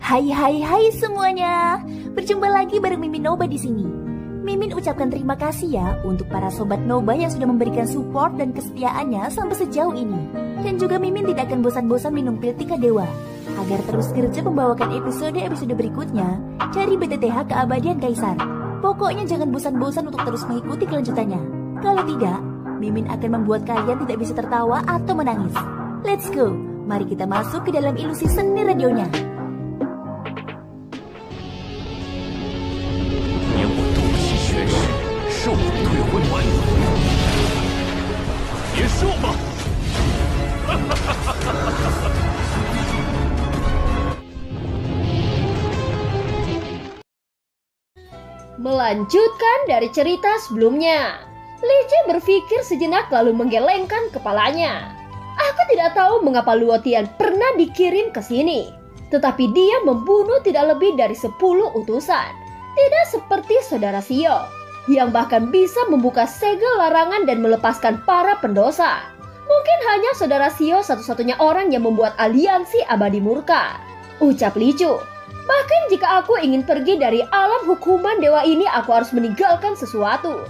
Hai semuanya. Berjumpa lagi bareng Mimin Noba di sini. Mimin ucapkan terima kasih ya untuk para sobat Noba yang sudah memberikan support dan kesetiaannya sampai sejauh ini. Dan juga Mimin tidak akan bosan-bosan minum pil Tika Dewa agar terus kerja membawakan episode-episode berikutnya dari BTTH Keabadian Kaisar. Pokoknya jangan bosan-bosan untuk terus mengikuti kelanjutannya. Kalau tidak, Mimin akan membuat kalian tidak bisa tertawa atau menangis. Let's go, mari kita masuk ke dalam ilusi seni radionya. Melanjutkan dari cerita sebelumnya, Li Jie berpikir sejenak lalu menggelengkan kepalanya. Aku tidak tahu mengapa Luo Tian pernah dikirim ke sini, tetapi dia membunuh tidak lebih dari 10 utusan. Tidak seperti saudara Xiao, yang bahkan bisa membuka segel larangan dan melepaskan para pendosa. Mungkin hanya saudara Xiao satu-satunya orang yang membuat aliansi abadi murka, ucap Li Chu. Bahkan jika aku ingin pergi dari alam hukuman dewa ini, aku harus meninggalkan sesuatu,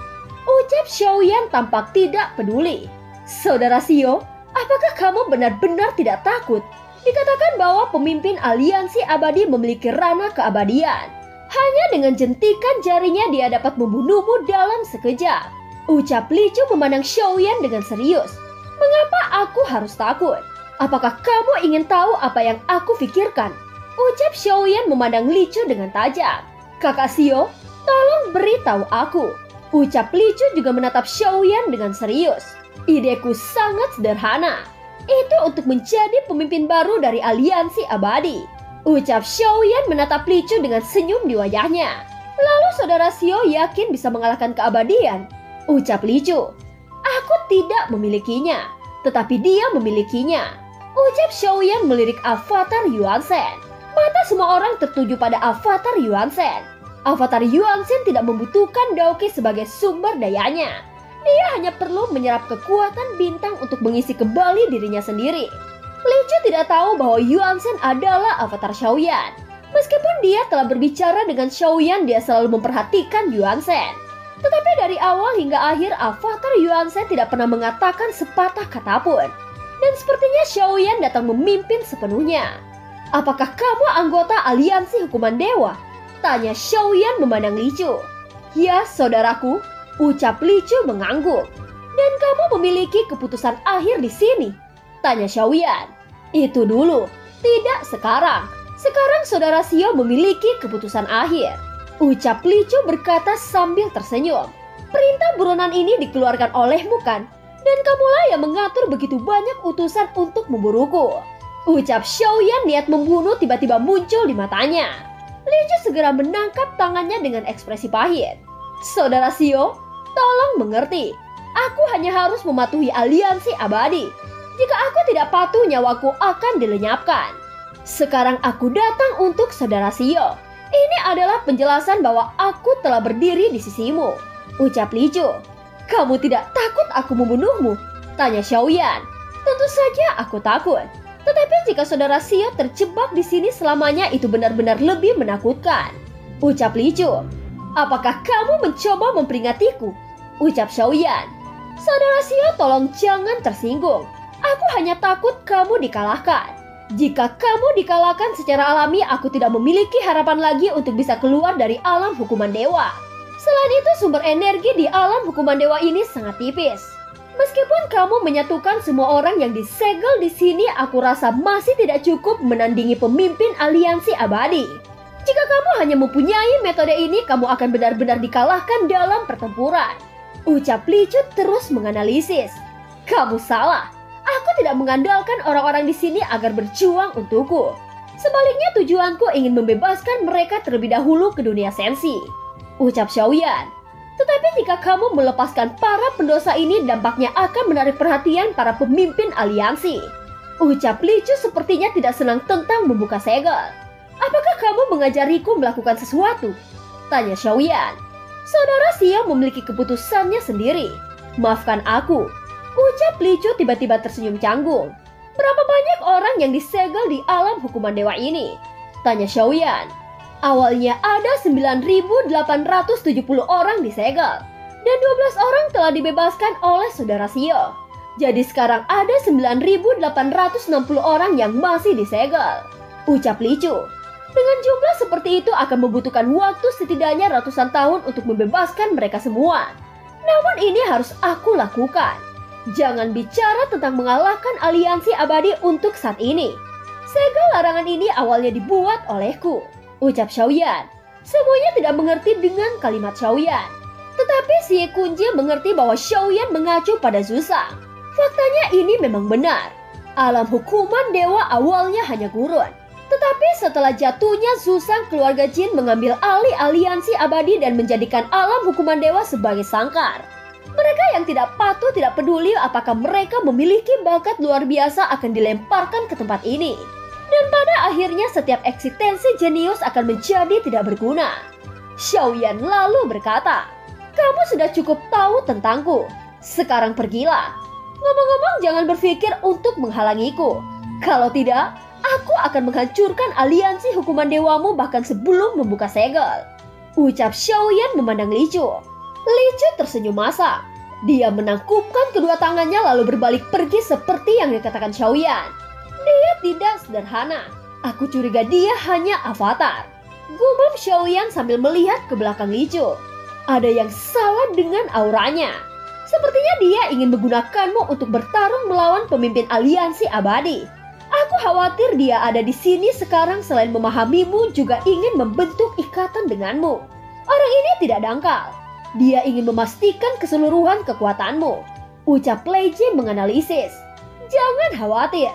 ucap Xiaoyan tampak tidak peduli. Saudara Xiao, apakah kamu benar-benar tidak takut? Dikatakan bahwa pemimpin aliansi abadi memiliki rana keabadian. Hanya dengan jentikan jarinya dia dapat membunuhmu dalam sekejap, ucap Li Chu memandang Xiaoyan dengan serius. Mengapa aku harus takut? Apakah kamu ingin tahu apa yang aku pikirkan? Ucap Xiaoyan memandang Li Chu dengan tajam. Kakak Xiao, tolong beritahu aku. Ucap Li Chu juga menatap Xiaoyan dengan serius. Ideku sangat sederhana. Itu untuk menjadi pemimpin baru dari aliansi abadi. Ucap Xiaoyan menatap Li Chu dengan senyum di wajahnya. Lalu saudara Xiao yakin bisa mengalahkan keabadian? Ucap Li Chu. Aku tidak memilikinya, tetapi dia memilikinya. Ucap Xiaoyan melirik avatar Yuan Shen. Mata semua orang tertuju pada avatar Yuan Shen. Avatar Yuan Shen tidak membutuhkan Daoki sebagai sumber dayanya. Dia hanya perlu menyerap kekuatan bintang untuk mengisi kembali dirinya sendiri. Li Chu tidak tahu bahwa Yuan Shen adalah avatar Xiaoyan. Meskipun dia telah berbicara dengan Xiaoyan, dia selalu memperhatikan Yuan Shen. Tetapi dari awal hingga akhir, avatar Yuan Shen tidak pernah mengatakan sepatah kata pun. Dan sepertinya Xiaoyan datang memimpin sepenuhnya. Apakah kamu anggota aliansi hukuman dewa? Tanya Xiaoyan memandang Li Chu. Ya, saudaraku, ucap Li Chu mengangguk. Dan kamu memiliki keputusan akhir di sini? Tanya Xiaoyan. Itu dulu, tidak sekarang. Sekarang saudara Xiao memiliki keputusan akhir, ucap Li Chu berkata sambil tersenyum. Perintah buronan ini dikeluarkan olehmu kan? Dan kamulah yang mengatur begitu banyak utusan untuk memburuku. Ucap Xiaoyan niat membunuh tiba-tiba muncul di matanya. Li Chu segera menangkap tangannya dengan ekspresi pahit. Saudara Xiao, tolong mengerti. Aku hanya harus mematuhi aliansi abadi. Jika aku tidak patuh, nyawaku akan dilenyapkan. Sekarang aku datang untuk saudara Xiao. Ini adalah penjelasan bahwa aku telah berdiri di sisimu, ucap Li Chu. Kamu tidak takut aku membunuhmu? Tanya Xiaoyan. Tentu saja aku takut. Tetapi jika saudara Xiao terjebak di sini selamanya, itu benar-benar lebih menakutkan, ucap Li Chu. Apakah kamu mencoba memperingatiku? Ucap Xiaoyan. Saudara Xiao, tolong jangan tersinggung. Aku hanya takut kamu dikalahkan. Jika kamu dikalahkan secara alami, aku tidak memiliki harapan lagi untuk bisa keluar dari alam hukuman dewa. Selain itu, sumber energi di alam hukuman dewa ini sangat tipis. Meskipun kamu menyatukan semua orang yang disegel di sini, aku rasa masih tidak cukup menandingi pemimpin aliansi abadi. Jika kamu hanya mempunyai metode ini, kamu akan benar-benar dikalahkan dalam pertempuran, ucap Li Chu terus menganalisis. Kamu salah. Aku tidak mengandalkan orang-orang di sini agar berjuang untukku. Sebaliknya, tujuanku ingin membebaskan mereka terlebih dahulu ke dunia sensi, ucap Xiaoyan. Tetapi jika kamu melepaskan para pendosa ini, dampaknya akan menarik perhatian para pemimpin aliansi, ucap Li Chu sepertinya tidak senang tentang membuka segel. Apakah kamu mengajariku melakukan sesuatu? Tanya Xiaoyan. Saudara Xiao memiliki keputusannya sendiri. Maafkan aku, ucap Li Chu tiba-tiba tersenyum canggung. Berapa banyak orang yang disegel di alam hukuman dewa ini? Tanya Xiaoyan. Awalnya ada 9.870 orang disegel, dan 12 orang telah dibebaskan oleh saudara Xio. Jadi sekarang ada 9.860 orang yang masih disegel, ucap Li Chu. Dengan jumlah seperti itu akan membutuhkan waktu setidaknya ratusan tahun untuk membebaskan mereka semua. Namun ini harus aku lakukan. Jangan bicara tentang mengalahkan aliansi abadi untuk saat ini. Segel larangan ini awalnya dibuat olehku, ucap Xiaoyan. Semuanya tidak mengerti dengan kalimat Xiaoyan. Tetapi Xie Kunji mengerti bahwa Xiaoyan mengacu pada Zuzang. Faktanya ini memang benar. Alam hukuman dewa awalnya hanya gurun. Tetapi setelah jatuhnya Zuzang, keluarga Jin mengambil alih aliansi abadi dan menjadikan alam hukuman dewa sebagai sangkar. Mereka yang tidak patuh tidak peduli apakah mereka memiliki bakat luar biasa akan dilemparkan ke tempat ini. Dan pada akhirnya setiap eksistensi jenius akan menjadi tidak berguna. Xiaoyan lalu berkata, "Kamu sudah cukup tahu tentangku. Sekarang pergilah. Ngomong-ngomong jangan berpikir untuk menghalangiku. Kalau tidak, aku akan menghancurkan aliansi hukuman dewamu bahkan sebelum membuka segel," ucap Xiaoyan memandang Li Chu. Li Chu tersenyum masak. Dia menangkupkan kedua tangannya lalu berbalik pergi seperti yang dikatakan Xiaoyan. Dia tidak sederhana. Aku curiga dia hanya avatar, gumam Xiaoyan sambil melihat ke belakang Li Chu. Ada yang salah dengan auranya. Sepertinya dia ingin menggunakanmu untuk bertarung melawan pemimpin aliansi abadi. Aku khawatir dia ada di sini sekarang selain memahamimu juga ingin membentuk ikatan denganmu. Orang ini tidak dangkal. Dia ingin memastikan keseluruhan kekuatanmu, ucap Lei Jie menganalisis. Jangan khawatir.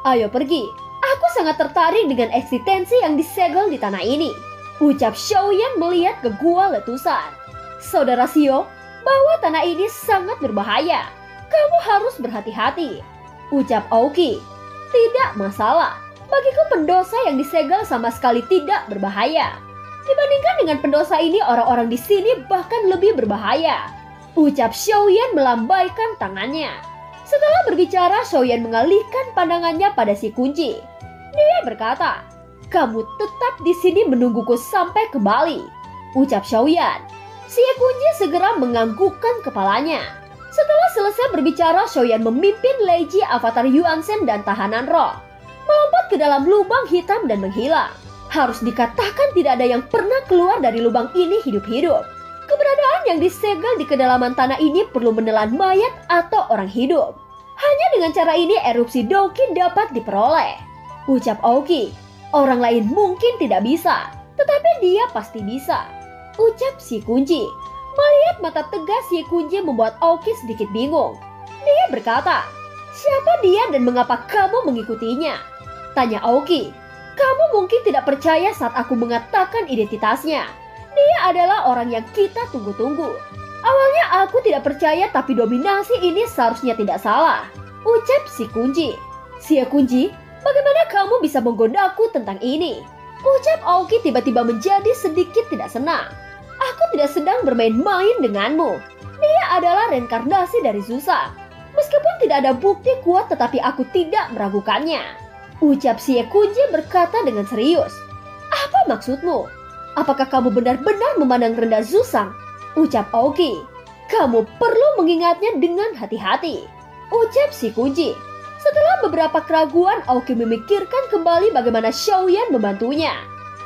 Ayo pergi. Aku sangat tertarik dengan eksistensi yang disegel di tanah ini, ucap Xiaoyan melihat ke gua letusan. Saudara Xio, bahwa tanah ini sangat berbahaya. Kamu harus berhati-hati, ucap Aoki. Tidak masalah. Bagiku pendosa yang disegel sama sekali tidak berbahaya. Dibandingkan dengan pendosa ini, orang-orang di sini bahkan lebih berbahaya, ucap Xiaoyan melambaikan tangannya. Setelah berbicara, Xiaoyan mengalihkan pandangannya pada si kunci. Dia berkata, "Kamu tetap di sini menungguku sampai kembali," ucap Xiaoyan. Si kunci segera menganggukkan kepalanya. Setelah selesai berbicara, Xiaoyan memimpin Lei Jie, avatar Yuan Shen dan tahanan roh, melompat ke dalam lubang hitam dan menghilang. Harus dikatakan tidak ada yang pernah keluar dari lubang ini hidup-hidup. Keberadaan yang disegel di kedalaman tanah ini perlu menelan mayat atau orang hidup. Hanya dengan cara ini erupsi Doki dapat diperoleh, ucap Aoki. Orang lain mungkin tidak bisa, tetapi dia pasti bisa, ucap si kunci. Melihat mata tegas si kunci membuat Aoki sedikit bingung. Dia berkata, "Siapa dia dan mengapa kamu mengikutinya?" Tanya Aoki. "Kamu mungkin tidak percaya saat aku mengatakan identitasnya. Dia adalah orang yang kita tunggu-tunggu. Awalnya aku tidak percaya, tapi dominasi ini seharusnya tidak salah," ucap si kunci. "Si kunci, bagaimana kamu bisa menggodaku tentang ini?" ucap Aoki tiba-tiba menjadi sedikit tidak senang. "Aku tidak sedang bermain-main denganmu. Dia adalah reinkarnasi dari Zuzang. Meskipun tidak ada bukti kuat, tetapi aku tidak meragukannya," ucap si kunci berkata dengan serius. "Apa maksudmu? Apakah kamu benar-benar memandang rendah Zuzang?" ucap Aoki. "Kamu perlu mengingatnya dengan hati-hati," ucap si kunci. Setelah beberapa keraguan, Aoki memikirkan kembali bagaimana Xiaoyan membantunya.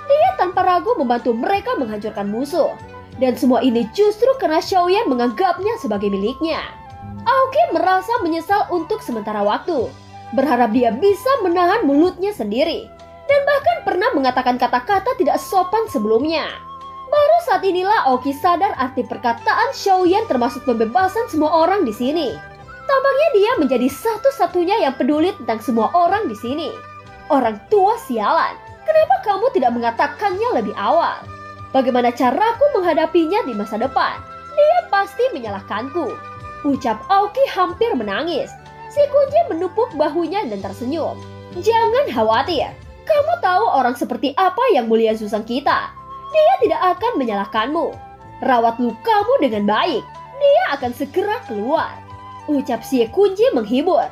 Dia tanpa ragu membantu mereka menghancurkan musuh. Dan semua ini justru karena Xiaoyan menganggapnya sebagai miliknya. Aoki merasa menyesal untuk sementara waktu. Berharap dia bisa menahan mulutnya sendiri. Dan bahkan pernah mengatakan kata-kata tidak sopan sebelumnya. Baru saat inilah Aoki sadar arti perkataan Xiaoyan termasuk pembebasan semua orang di sini. Tampaknya dia menjadi satu-satunya yang peduli tentang semua orang di sini. Orang tua sialan, kenapa kamu tidak mengatakannya lebih awal? Bagaimana caraku menghadapinya di masa depan? Dia pasti menyalahkanku, ucap Aoki hampir menangis. Si kunci menepuk bahunya dan tersenyum. Jangan khawatir, kamu tahu orang seperti apa yang mulia Zuzang kita. Dia tidak akan menyalahkanmu. Rawat lukamu dengan baik, dia akan segera keluar, ucap si kunci menghibur.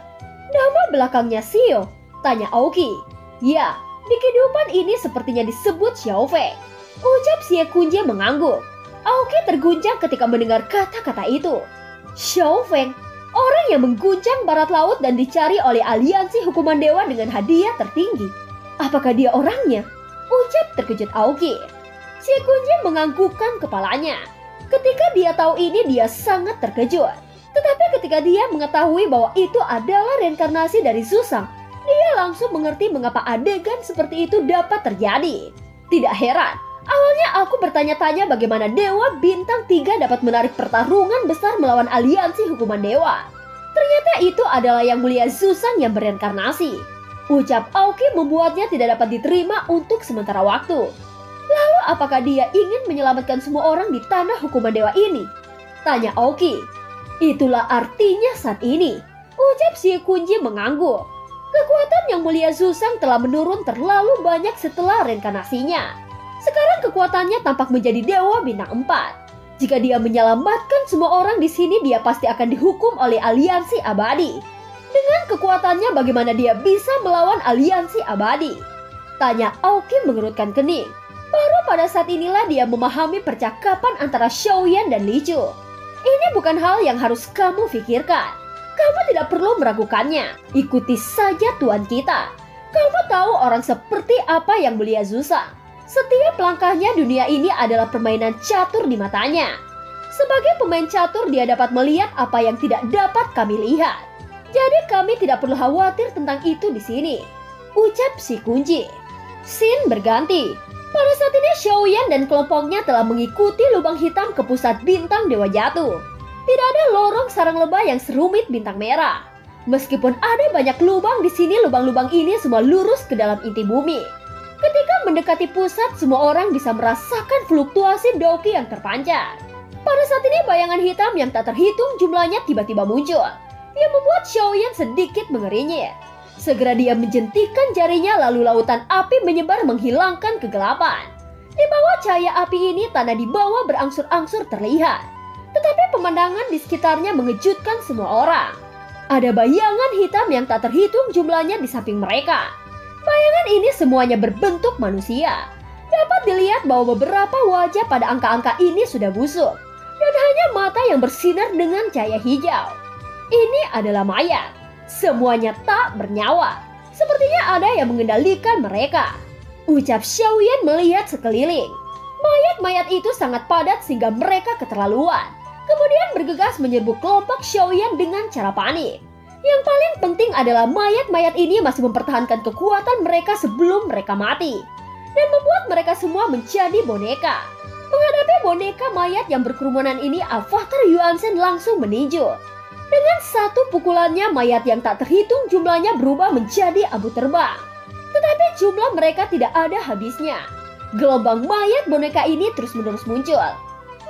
Nama belakangnya Xio? Tanya Aoki. Ya, Di kehidupan ini sepertinya disebut Xiaofeng. Ucap Xie Kunjie mengangguk. Aoki terguncang ketika mendengar kata-kata itu. Xiaofeng, orang yang mengguncang barat laut dan dicari oleh aliansi hukuman dewa dengan hadiah tertinggi. Apakah dia orangnya? Ucap terkejut Aoki. Xie Kunjie menganggukkan kepalanya. Ketika dia tahu ini, dia sangat terkejut. Tetapi ketika dia mengetahui bahwa itu adalah reinkarnasi dari Susang, dia langsung mengerti mengapa adegan seperti itu dapat terjadi. Tidak heran, awalnya aku bertanya-tanya bagaimana Dewa Bintang 3 dapat menarik pertarungan besar melawan aliansi hukuman dewa. Ternyata itu adalah Yang Mulia Susang yang bereinkarnasi. Ucap Aoki membuatnya tidak dapat diterima untuk sementara waktu. Lalu apakah dia ingin menyelamatkan semua orang di tanah hukuman dewa ini? Tanya Aoki. Itulah artinya saat ini. Ucap Xie Kunjie mengangguk. Kekuatan Yang Mulia Susang telah menurun terlalu banyak setelah reinkarnasinya. Sekarang kekuatannya tampak menjadi Dewa Bintang 4. Jika dia menyelamatkan semua orang di sini, dia pasti akan dihukum oleh aliansi abadi. Dengan kekuatannya, bagaimana dia bisa melawan aliansi abadi? Tanya Aoki mengerutkan kening. Baru pada saat inilah dia memahami percakapan antara Xiaoyan dan Li Chu. Ini bukan hal yang harus kamu pikirkan. Kamu tidak perlu meragukannya. Ikuti saja Tuan kita. Kamu tahu orang seperti apa Yang Mulia Susang. Setiap langkahnya dunia ini adalah permainan catur di matanya. Sebagai pemain catur, dia dapat melihat apa yang tidak dapat kami lihat. Jadi kami tidak perlu khawatir tentang itu di sini. Ucap si Kunji. Scene berganti. Pada saat ini Xiaoyan dan kelompoknya telah mengikuti lubang hitam ke pusat bintang Dewa Jatuh. Tidak ada lorong sarang lebah yang serumit bintang merah. Meskipun ada banyak lubang di sini, lubang-lubang ini semua lurus ke dalam inti bumi. Ketika mendekati pusat, semua orang bisa merasakan fluktuasi Doki yang terpancar. Pada saat ini bayangan hitam yang tak terhitung jumlahnya tiba-tiba muncul. Dia membuat Xiaoyan sedikit mengerinyit. Segera dia menjentikan jarinya, lalu lautan api menyebar menghilangkan kegelapan. Di bawah cahaya api ini, tanah di bawah berangsur-angsur terlihat. Tetapi pemandangan di sekitarnya mengejutkan semua orang. Ada bayangan hitam yang tak terhitung jumlahnya di samping mereka. Bayangan ini semuanya berbentuk manusia. Dapat dilihat bahwa beberapa wajah pada angka-angka ini sudah busuk. Dan hanya mata yang bersinar dengan cahaya hijau. Ini adalah mayat. Semuanya tak bernyawa. Sepertinya ada yang mengendalikan mereka. Ucap Xiaoyan melihat sekeliling. Mayat-mayat itu sangat padat sehingga mereka keterlaluan. Kemudian bergegas menyerbu kelompok Xiaoyan dengan cara panik. Yang paling penting adalah mayat-mayat ini masih mempertahankan kekuatan mereka sebelum mereka mati. Dan membuat mereka semua menjadi boneka. Menghadapi boneka mayat yang berkerumunan ini, avatar Yuanzhen langsung meninju. Dengan satu pukulannya, mayat yang tak terhitung jumlahnya berubah menjadi abu terbang. Tetapi jumlah mereka tidak ada habisnya. Gelombang mayat boneka ini terus-menerus muncul.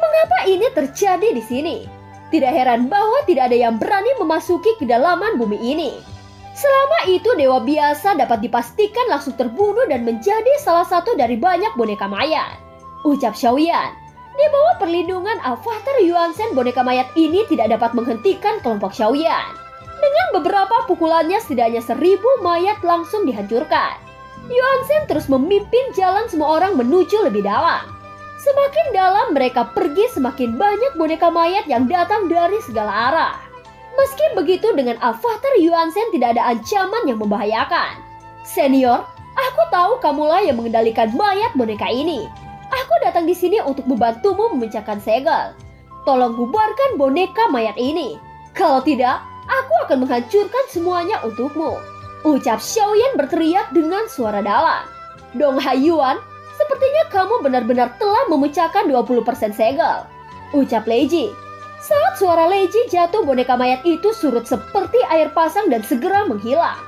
Mengapa ini terjadi di sini? Tidak heran bahwa tidak ada yang berani memasuki kedalaman bumi ini. Selama itu dewa biasa dapat dipastikan langsung terbunuh dan menjadi salah satu dari banyak boneka mayat. Ucap Xiaoyan. Di bawah perlindungan avatar Yuanzhen, boneka mayat ini tidak dapat menghentikan kelompok Xiaoyan. Dengan beberapa pukulannya, setidaknya 1000 mayat langsung dihancurkan. Yuanzhen terus memimpin jalan semua orang menuju lebih dalam. Semakin dalam mereka pergi, semakin banyak boneka mayat yang datang dari segala arah. Meski begitu, dengan avatar Yuanzhen tidak ada ancaman yang membahayakan. Senior, aku tahu kamulah yang mengendalikan mayat boneka ini. Aku datang di sini untuk membantumu memecahkan segel. Tolong bubarkan boneka mayat ini. Kalau tidak, aku akan menghancurkan semuanya untukmu. Ucap Xiaoyan berteriak dengan suara dalam. Dong Haiyuan, sepertinya kamu benar-benar telah memecahkan 20% segel. Ucap Leiji. Saat suara Leiji jatuh, boneka mayat itu surut seperti air pasang dan segera menghilang.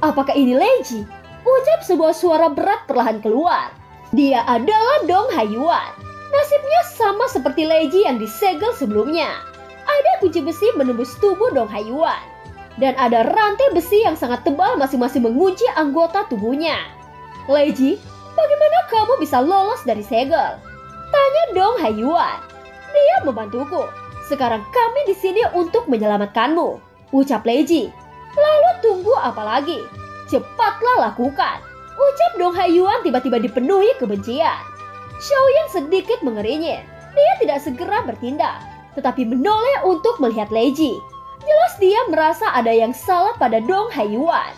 Apakah ini Leiji? Ucap sebuah suara berat perlahan keluar. Dia adalah Dong Haiyuan. Nasibnya sama seperti Leiji yang disegel sebelumnya. Ada kunci besi menembus tubuh Dong Haiyuan. Dan ada rantai besi yang sangat tebal masing-masing mengunci anggota tubuhnya. Leiji, bagaimana kamu bisa lolos dari segel? Tanya Dong Haiyuan. Dia membantuku. Sekarang kami di sini untuk menyelamatkanmu. Ucap Leiji. Lalu tunggu apa lagi? Cepatlah lakukan. Ucap Dong Haiyuan tiba-tiba dipenuhi kebencian. Xiaoyan sedikit mengeringit. Dia tidak segera bertindak, tetapi menoleh untuk melihat Leiji. Jelas dia merasa ada yang salah pada Dong Haiyuan.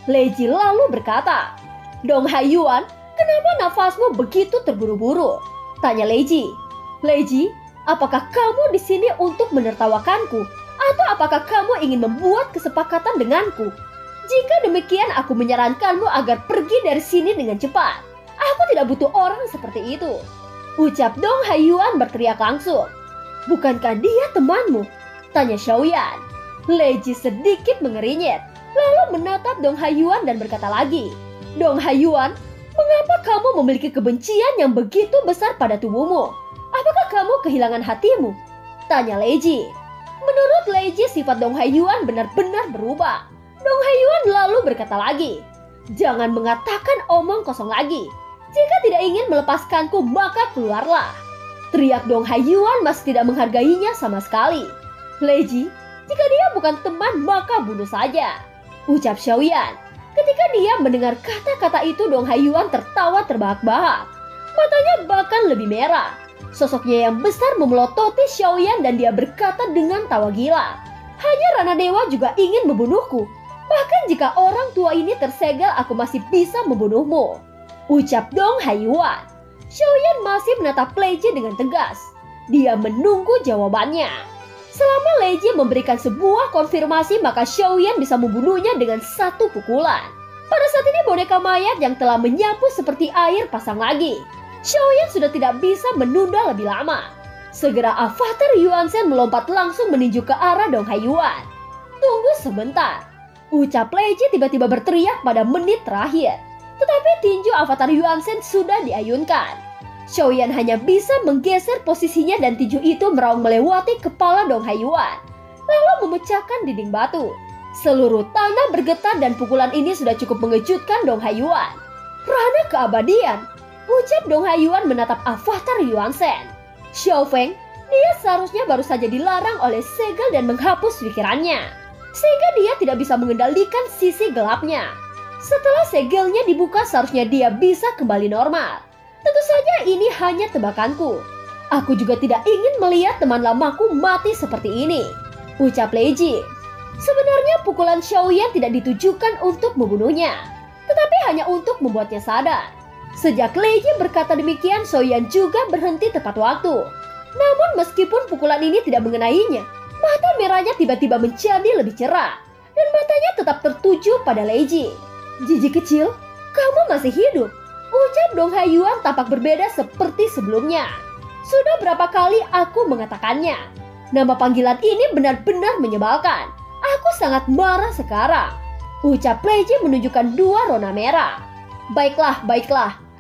Leiji lalu berkata, "Dong Haiyuan, kenapa nafasmu begitu terburu-buru?" Tanya Leiji. "Leiji, apakah kamu di sini untuk menertawakanku? Atau apakah kamu ingin membuat kesepakatan denganku? Jika demikian, aku menyarankanmu agar pergi dari sini dengan cepat. Aku tidak butuh orang seperti itu." Ucap Dong Haiyuan berteriak langsung. "Bukankah dia temanmu?" Tanya Xiaoyan. Leiji sedikit mengeringit, lalu menatap Dong Haiyuan dan berkata lagi, "Dong Haiyuan, mengapa kamu memiliki kebencian yang begitu besar pada tubuhmu? Apakah kamu kehilangan hatimu?" Tanya Leiji. Menurut Leiji, sifat Dong Haiyuan benar-benar berubah. Dong Haiyuan lalu berkata lagi, "Jangan mengatakan omong kosong lagi. Jika tidak ingin melepaskanku, maka keluarlah." Teriak Dong Haiyuan masih tidak menghargainya sama sekali. "Leiji, jika dia bukan teman, maka bunuh saja." Ucap Xiaoyan. Ketika dia mendengar kata-kata itu, Dong Haiyuan tertawa terbahak-bahak. Matanya bahkan lebih merah. Sosoknya yang besar memelototi Xiaoyan dan dia berkata dengan tawa gila, "Hanya Rana Dewa juga ingin membunuhku. Bahkan jika orang tua ini tersegel, aku masih bisa membunuhmu." Ucap Dong Haiyuan. Xiaoyan masih menatap Leiji dengan tegas. Dia menunggu jawabannya. Selama Leiji memberikan sebuah konfirmasi, maka Xiaoyan bisa membunuhnya dengan satu pukulan. Pada saat ini boneka mayat yang telah menyapu seperti air pasang lagi. Xiaoyan sudah tidak bisa menunda lebih lama. Segera avatar Yuan Shen melompat langsung menuju ke arah Dong Haiyuan. "Tunggu sebentar." Ucap Leiji tiba-tiba berteriak pada menit terakhir. Tetapi tinju avatar Yuan Shen sudah diayunkan. Xiaoyan hanya bisa menggeser posisinya dan tinju itu meraung melewati kepala Dong Haiyuan, lalu memecahkan dinding batu. Seluruh tanah bergetar dan pukulan ini sudah cukup mengejutkan Dong Haiyuan. "Rana keabadian!" Ucap Dong Haiyuan menatap avatar Yuan Shen. "Xiao Feng, dia seharusnya baru saja dilarang oleh segel dan menghapus pikirannya, sehingga dia tidak bisa mengendalikan sisi gelapnya. Setelah segelnya dibuka, seharusnya dia bisa kembali normal. Tentu saja ini hanya tebakanku. Aku juga tidak ingin melihat teman lamaku mati seperti ini." Ucap Leiji. Sebenarnya pukulan Xiaoyan tidak ditujukan untuk membunuhnya, tetapi hanya untuk membuatnya sadar. Sejak Leiji berkata demikian, Xiaoyan juga berhenti tepat waktu. Namun meskipun pukulan ini tidak mengenainya, mata merahnya tiba-tiba menjadi lebih cerah dan matanya tetap tertuju pada Leiji. "Jijik kecil, kamu masih hidup." Ucap Dong Haiyuan tampak berbeda seperti sebelumnya. "Sudah berapa kali aku mengatakannya. Nama panggilan ini benar-benar menyebalkan. Aku sangat marah sekarang." Ucap Leiji menunjukkan dua rona merah. Baiklah.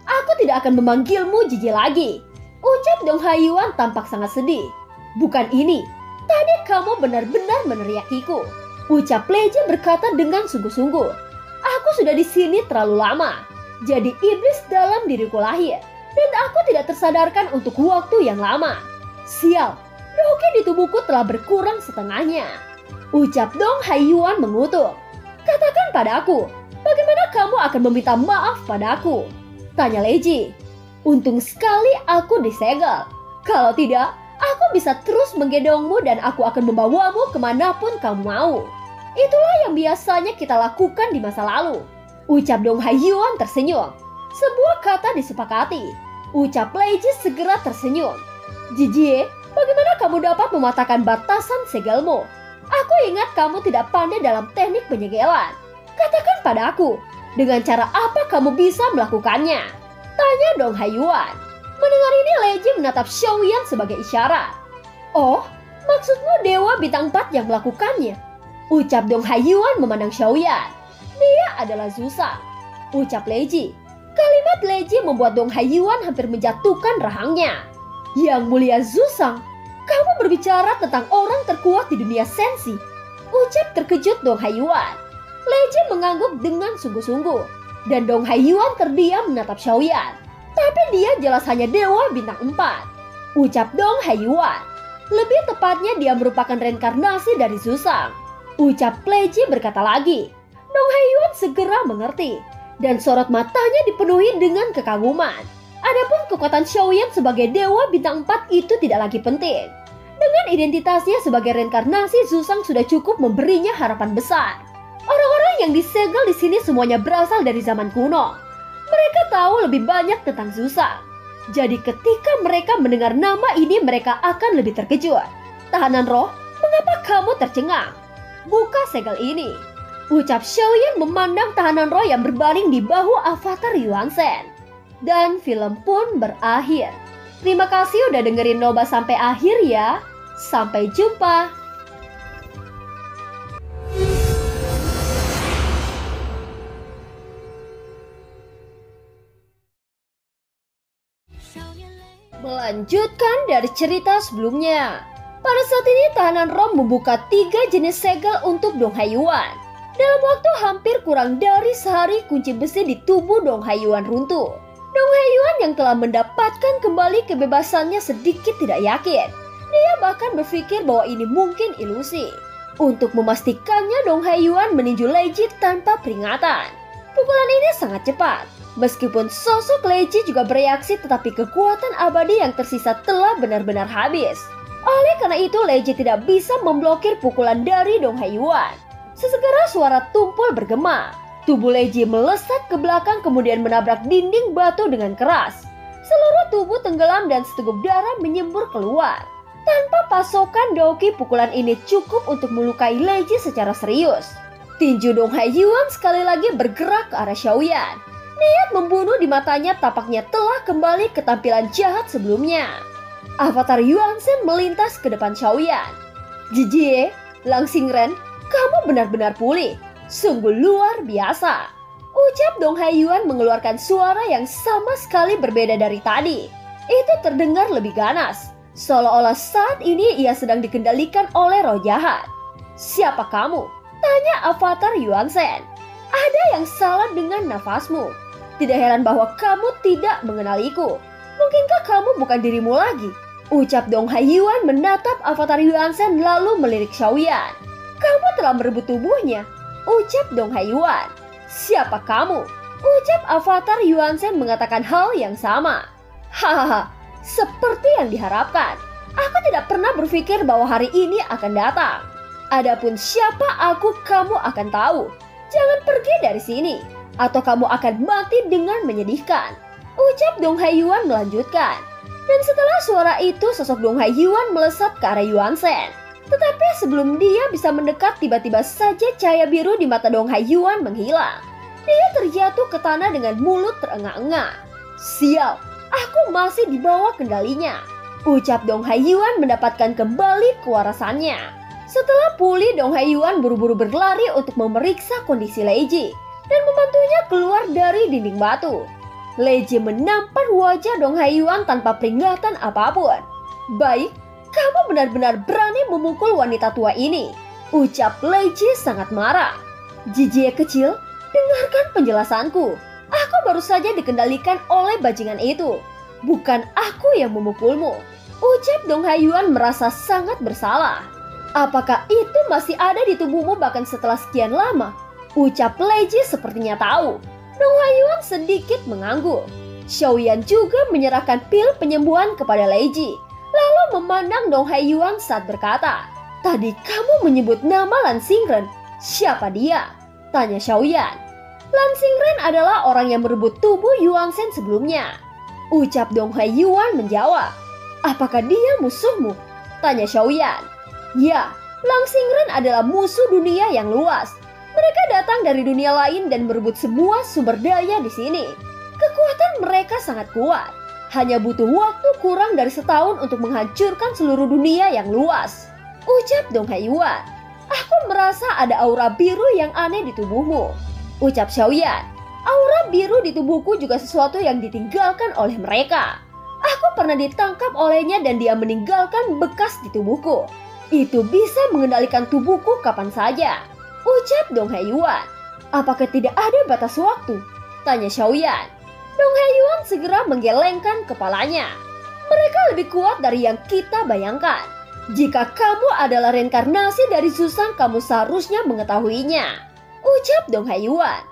Aku tidak akan memanggilmu Jiji lagi." Ucap Dong Haiyuan tampak sangat sedih. "Bukan ini. Tadi kamu benar-benar meneriakiku." Ucap Leiji berkata dengan sungguh-sungguh. "Aku sudah di sini terlalu lama. Jadi iblis dalam diriku lahir. Dan aku tidak tersadarkan untuk waktu yang lama. Sial, doki di tubuhku telah berkurang setengahnya." Ucap Dong Haiyuan mengutuk. "Katakan padaku, bagaimana kamu akan meminta maaf padaku?" Tanya Leiji. "Untung sekali aku disegel. Kalau tidak, aku bisa terus menggendongmu dan aku akan membawamu kemanapun kamu mau. Itulah yang biasanya kita lakukan di masa lalu." Ucap Dong Haiyuan tersenyum. Sebuah kata disepakati. Ucap Leiji segera tersenyum. "Jijie, bagaimana kamu dapat mematahkan batasan segelmu? Aku ingat kamu tidak pandai dalam teknik penyegelan. Katakan padaku, dengan cara apa kamu bisa melakukannya?" Tanya Dong Haiyuan. Mendengar ini, Leiji menatap Xiaoyan sebagai isyarat. "Oh, maksudmu Dewa Bintang 4 yang melakukannya?" Ucap Dong Haiyuan memandang Xiaoyan. "Dia adalah Zusang." Ucap Leiji. Kalimat Leiji membuat Dong Haiyuan hampir menjatuhkan rahangnya. "Yang mulia Zusang, kamu berbicara tentang orang terkuat di dunia sensi." Ucap terkejut Dong Haiyuan. Leiji mengangguk dengan sungguh-sungguh. Dan Dong Haiyuan terdiam menatap Xiaoyan. Tapi dia jelas hanya Dewa Bintang 4. Ucap Dong Haiyuan. Lebih tepatnya dia merupakan reinkarnasi dari Zusang. Ucap Leiji berkata lagi. Dong Haiyuan segera mengerti. dan sorot matanya dipenuhi dengan kekaguman. Adapun kekuatan Xiaoyan sebagai dewa bintang 4 itu tidak lagi penting. Dengan identitasnya sebagai reinkarnasi, Zuzang sudah cukup memberinya harapan besar. Orang-orang yang disegel di sini semuanya berasal dari zaman kuno. Mereka tahu lebih banyak tentang Zuzang. Jadi ketika mereka mendengar nama ini, mereka akan lebih terkejut. Tahanan roh, mengapa kamu tercengang? Buka segel ini. Ucap Xiaoyan memandang tahanan roh yang berbaring di bahu avatar Yuan Shen. Dan film pun berakhir. Terima kasih udah dengerin Noba sampai akhir ya. Sampai jumpa. Melanjutkan dari cerita sebelumnya. Pada saat ini tahanan roh membuka 3 jenis segel untuk Dong Haiyuan. Dalam waktu hampir kurang dari sehari, kunci besi di tubuh Dong Haiyuan runtuh. Dong Haiyuan yang telah mendapatkan kembali kebebasannya sedikit tidak yakin. Dia bahkan berpikir bahwa ini mungkin ilusi. Untuk memastikannya, Dong Haiyuan meninju Leiji tanpa peringatan. Pukulan ini sangat cepat. Meskipun sosok Leiji juga bereaksi, tetapi kekuatan abadi yang tersisa telah benar-benar habis. Oleh karena itu, Leiji tidak bisa memblokir pukulan dari Dong Haiyuan. Sesegera suara tumpul bergema. Tubuh Leiji melesat ke belakang kemudian menabrak dinding batu dengan keras. Seluruh tubuh tenggelam dan seteguk darah menyembur keluar. Tanpa pasokan Daoki, pukulan ini cukup untuk melukai Leiji secara serius. Tinju Dong Haiyuan sekali lagi bergerak ke arah Xiaoyan. Niat membunuh di matanya tampaknya telah kembali ke tampilan jahat sebelumnya. Avatar Yuan Shen melintas ke depan Xiaoyan. Jijie, Lang Xingren, kamu benar-benar pulih. Sungguh luar biasa. Ucap Dong Haiyuan mengeluarkan suara yang sama sekali berbeda dari tadi. Itu terdengar lebih ganas. Seolah-olah saat ini ia sedang dikendalikan oleh roh jahat. Siapa kamu? Tanya avatar Yuan Shen. Ada yang salah dengan nafasmu. Tidak heran bahwa kamu tidak mengenaliku. Mungkinkah kamu bukan dirimu lagi? Ucap Dong Haiyuan menatap avatar Yuan Shen lalu melirik Xiaoyan. Kamu telah merebut tubuhnya. Ucap Dong Haiyuan. Siapa kamu? Ucap avatar Yuan Shen mengatakan hal yang sama. Hahaha, seperti yang diharapkan. Aku tidak pernah berpikir bahwa hari ini akan datang. Adapun siapa aku, kamu akan tahu. Jangan pergi dari sini, atau kamu akan mati dengan menyedihkan. Ucap Dong Haiyuan melanjutkan. Dan setelah suara itu, sosok Dong Haiyuan melesat ke arah Yuan Shen. Tetapi sebelum dia bisa mendekat, tiba-tiba saja cahaya biru di mata Dong Haiyuan menghilang. Dia terjatuh ke tanah dengan mulut terengah-engah. Sial, aku masih di bawah kendalinya. Ucap Dong Haiyuan mendapatkan kembali kewarasannya. Setelah pulih, Dong Haiyuan buru-buru berlari untuk memeriksa kondisi Leiji dan membantunya keluar dari dinding batu. Leiji menampar wajah Dong Haiyuan tanpa peringatan apapun. Baik, kamu benar-benar berani memukul wanita tua ini. Ucap Leiji sangat marah. Jijie kecil, dengarkan penjelasanku. Aku baru saja dikendalikan oleh bajingan itu. Bukan aku yang memukulmu. Ucap Dong Haiyuan merasa sangat bersalah. Apakah itu masih ada di tubuhmu bahkan setelah sekian lama? Ucap Leiji sepertinya tahu. Dong Haiyuan sedikit mengangguk. Xiaoyan juga menyerahkan pil penyembuhan kepada Leiji. Lalu memandang Dong Haiyuan saat berkata, tadi kamu menyebut nama Lan Xingren. Siapa dia? Tanya Xiaoyan. Lan Xingren adalah orang yang merebut tubuh Yuan Shen sebelumnya. Ucap Dong Haiyuan menjawab. Apakah dia musuhmu? Tanya Xiaoyan. Ya, Lang Xingren adalah musuh dunia yang luas. Mereka datang dari dunia lain dan merebut semua sumber daya di sini. Kekuatan mereka sangat kuat. Hanya butuh waktu kurang dari setahun untuk menghancurkan seluruh dunia yang luas. Ucap Dong Haiyuan. Aku merasa ada aura biru yang aneh di tubuhmu. Ucap Xiaoyan. Aura biru di tubuhku juga sesuatu yang ditinggalkan oleh mereka. Aku pernah ditangkap olehnya dan dia meninggalkan bekas di tubuhku. Itu bisa mengendalikan tubuhku kapan saja. Ucap Dong Haiyuan. Apakah tidak ada batas waktu? Tanya Xiaoyan. Dong Haiyuan segera menggelengkan kepalanya. Mereka lebih kuat dari yang kita bayangkan. Jika kamu adalah reinkarnasi dari Zuzang, kamu seharusnya mengetahuinya. Ucap Dong Haiyuan.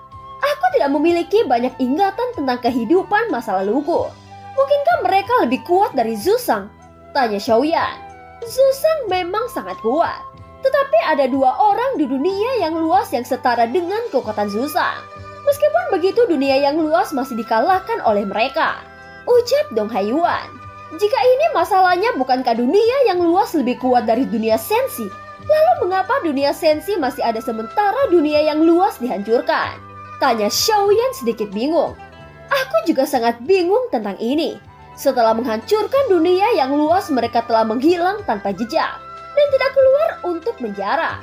Aku tidak memiliki banyak ingatan tentang kehidupan masa laluku. Mungkinkah mereka lebih kuat dari Zuzang? Tanya Xiaoyan. Zuzang memang sangat kuat. Tetapi ada 2 orang di dunia yang luas yang setara dengan kekuatan Zuzang. Meskipun begitu, dunia yang luas masih dikalahkan oleh mereka. Ucap Dong Haiyuan. Jika ini masalahnya, bukankah dunia yang luas lebih kuat dari dunia Sensi? Lalu mengapa dunia Sensi masih ada sementara dunia yang luas dihancurkan? Tanya Xiaoyan sedikit bingung. Aku juga sangat bingung tentang ini. Setelah menghancurkan dunia yang luas, mereka telah menghilang tanpa jejak dan tidak keluar untuk menjara.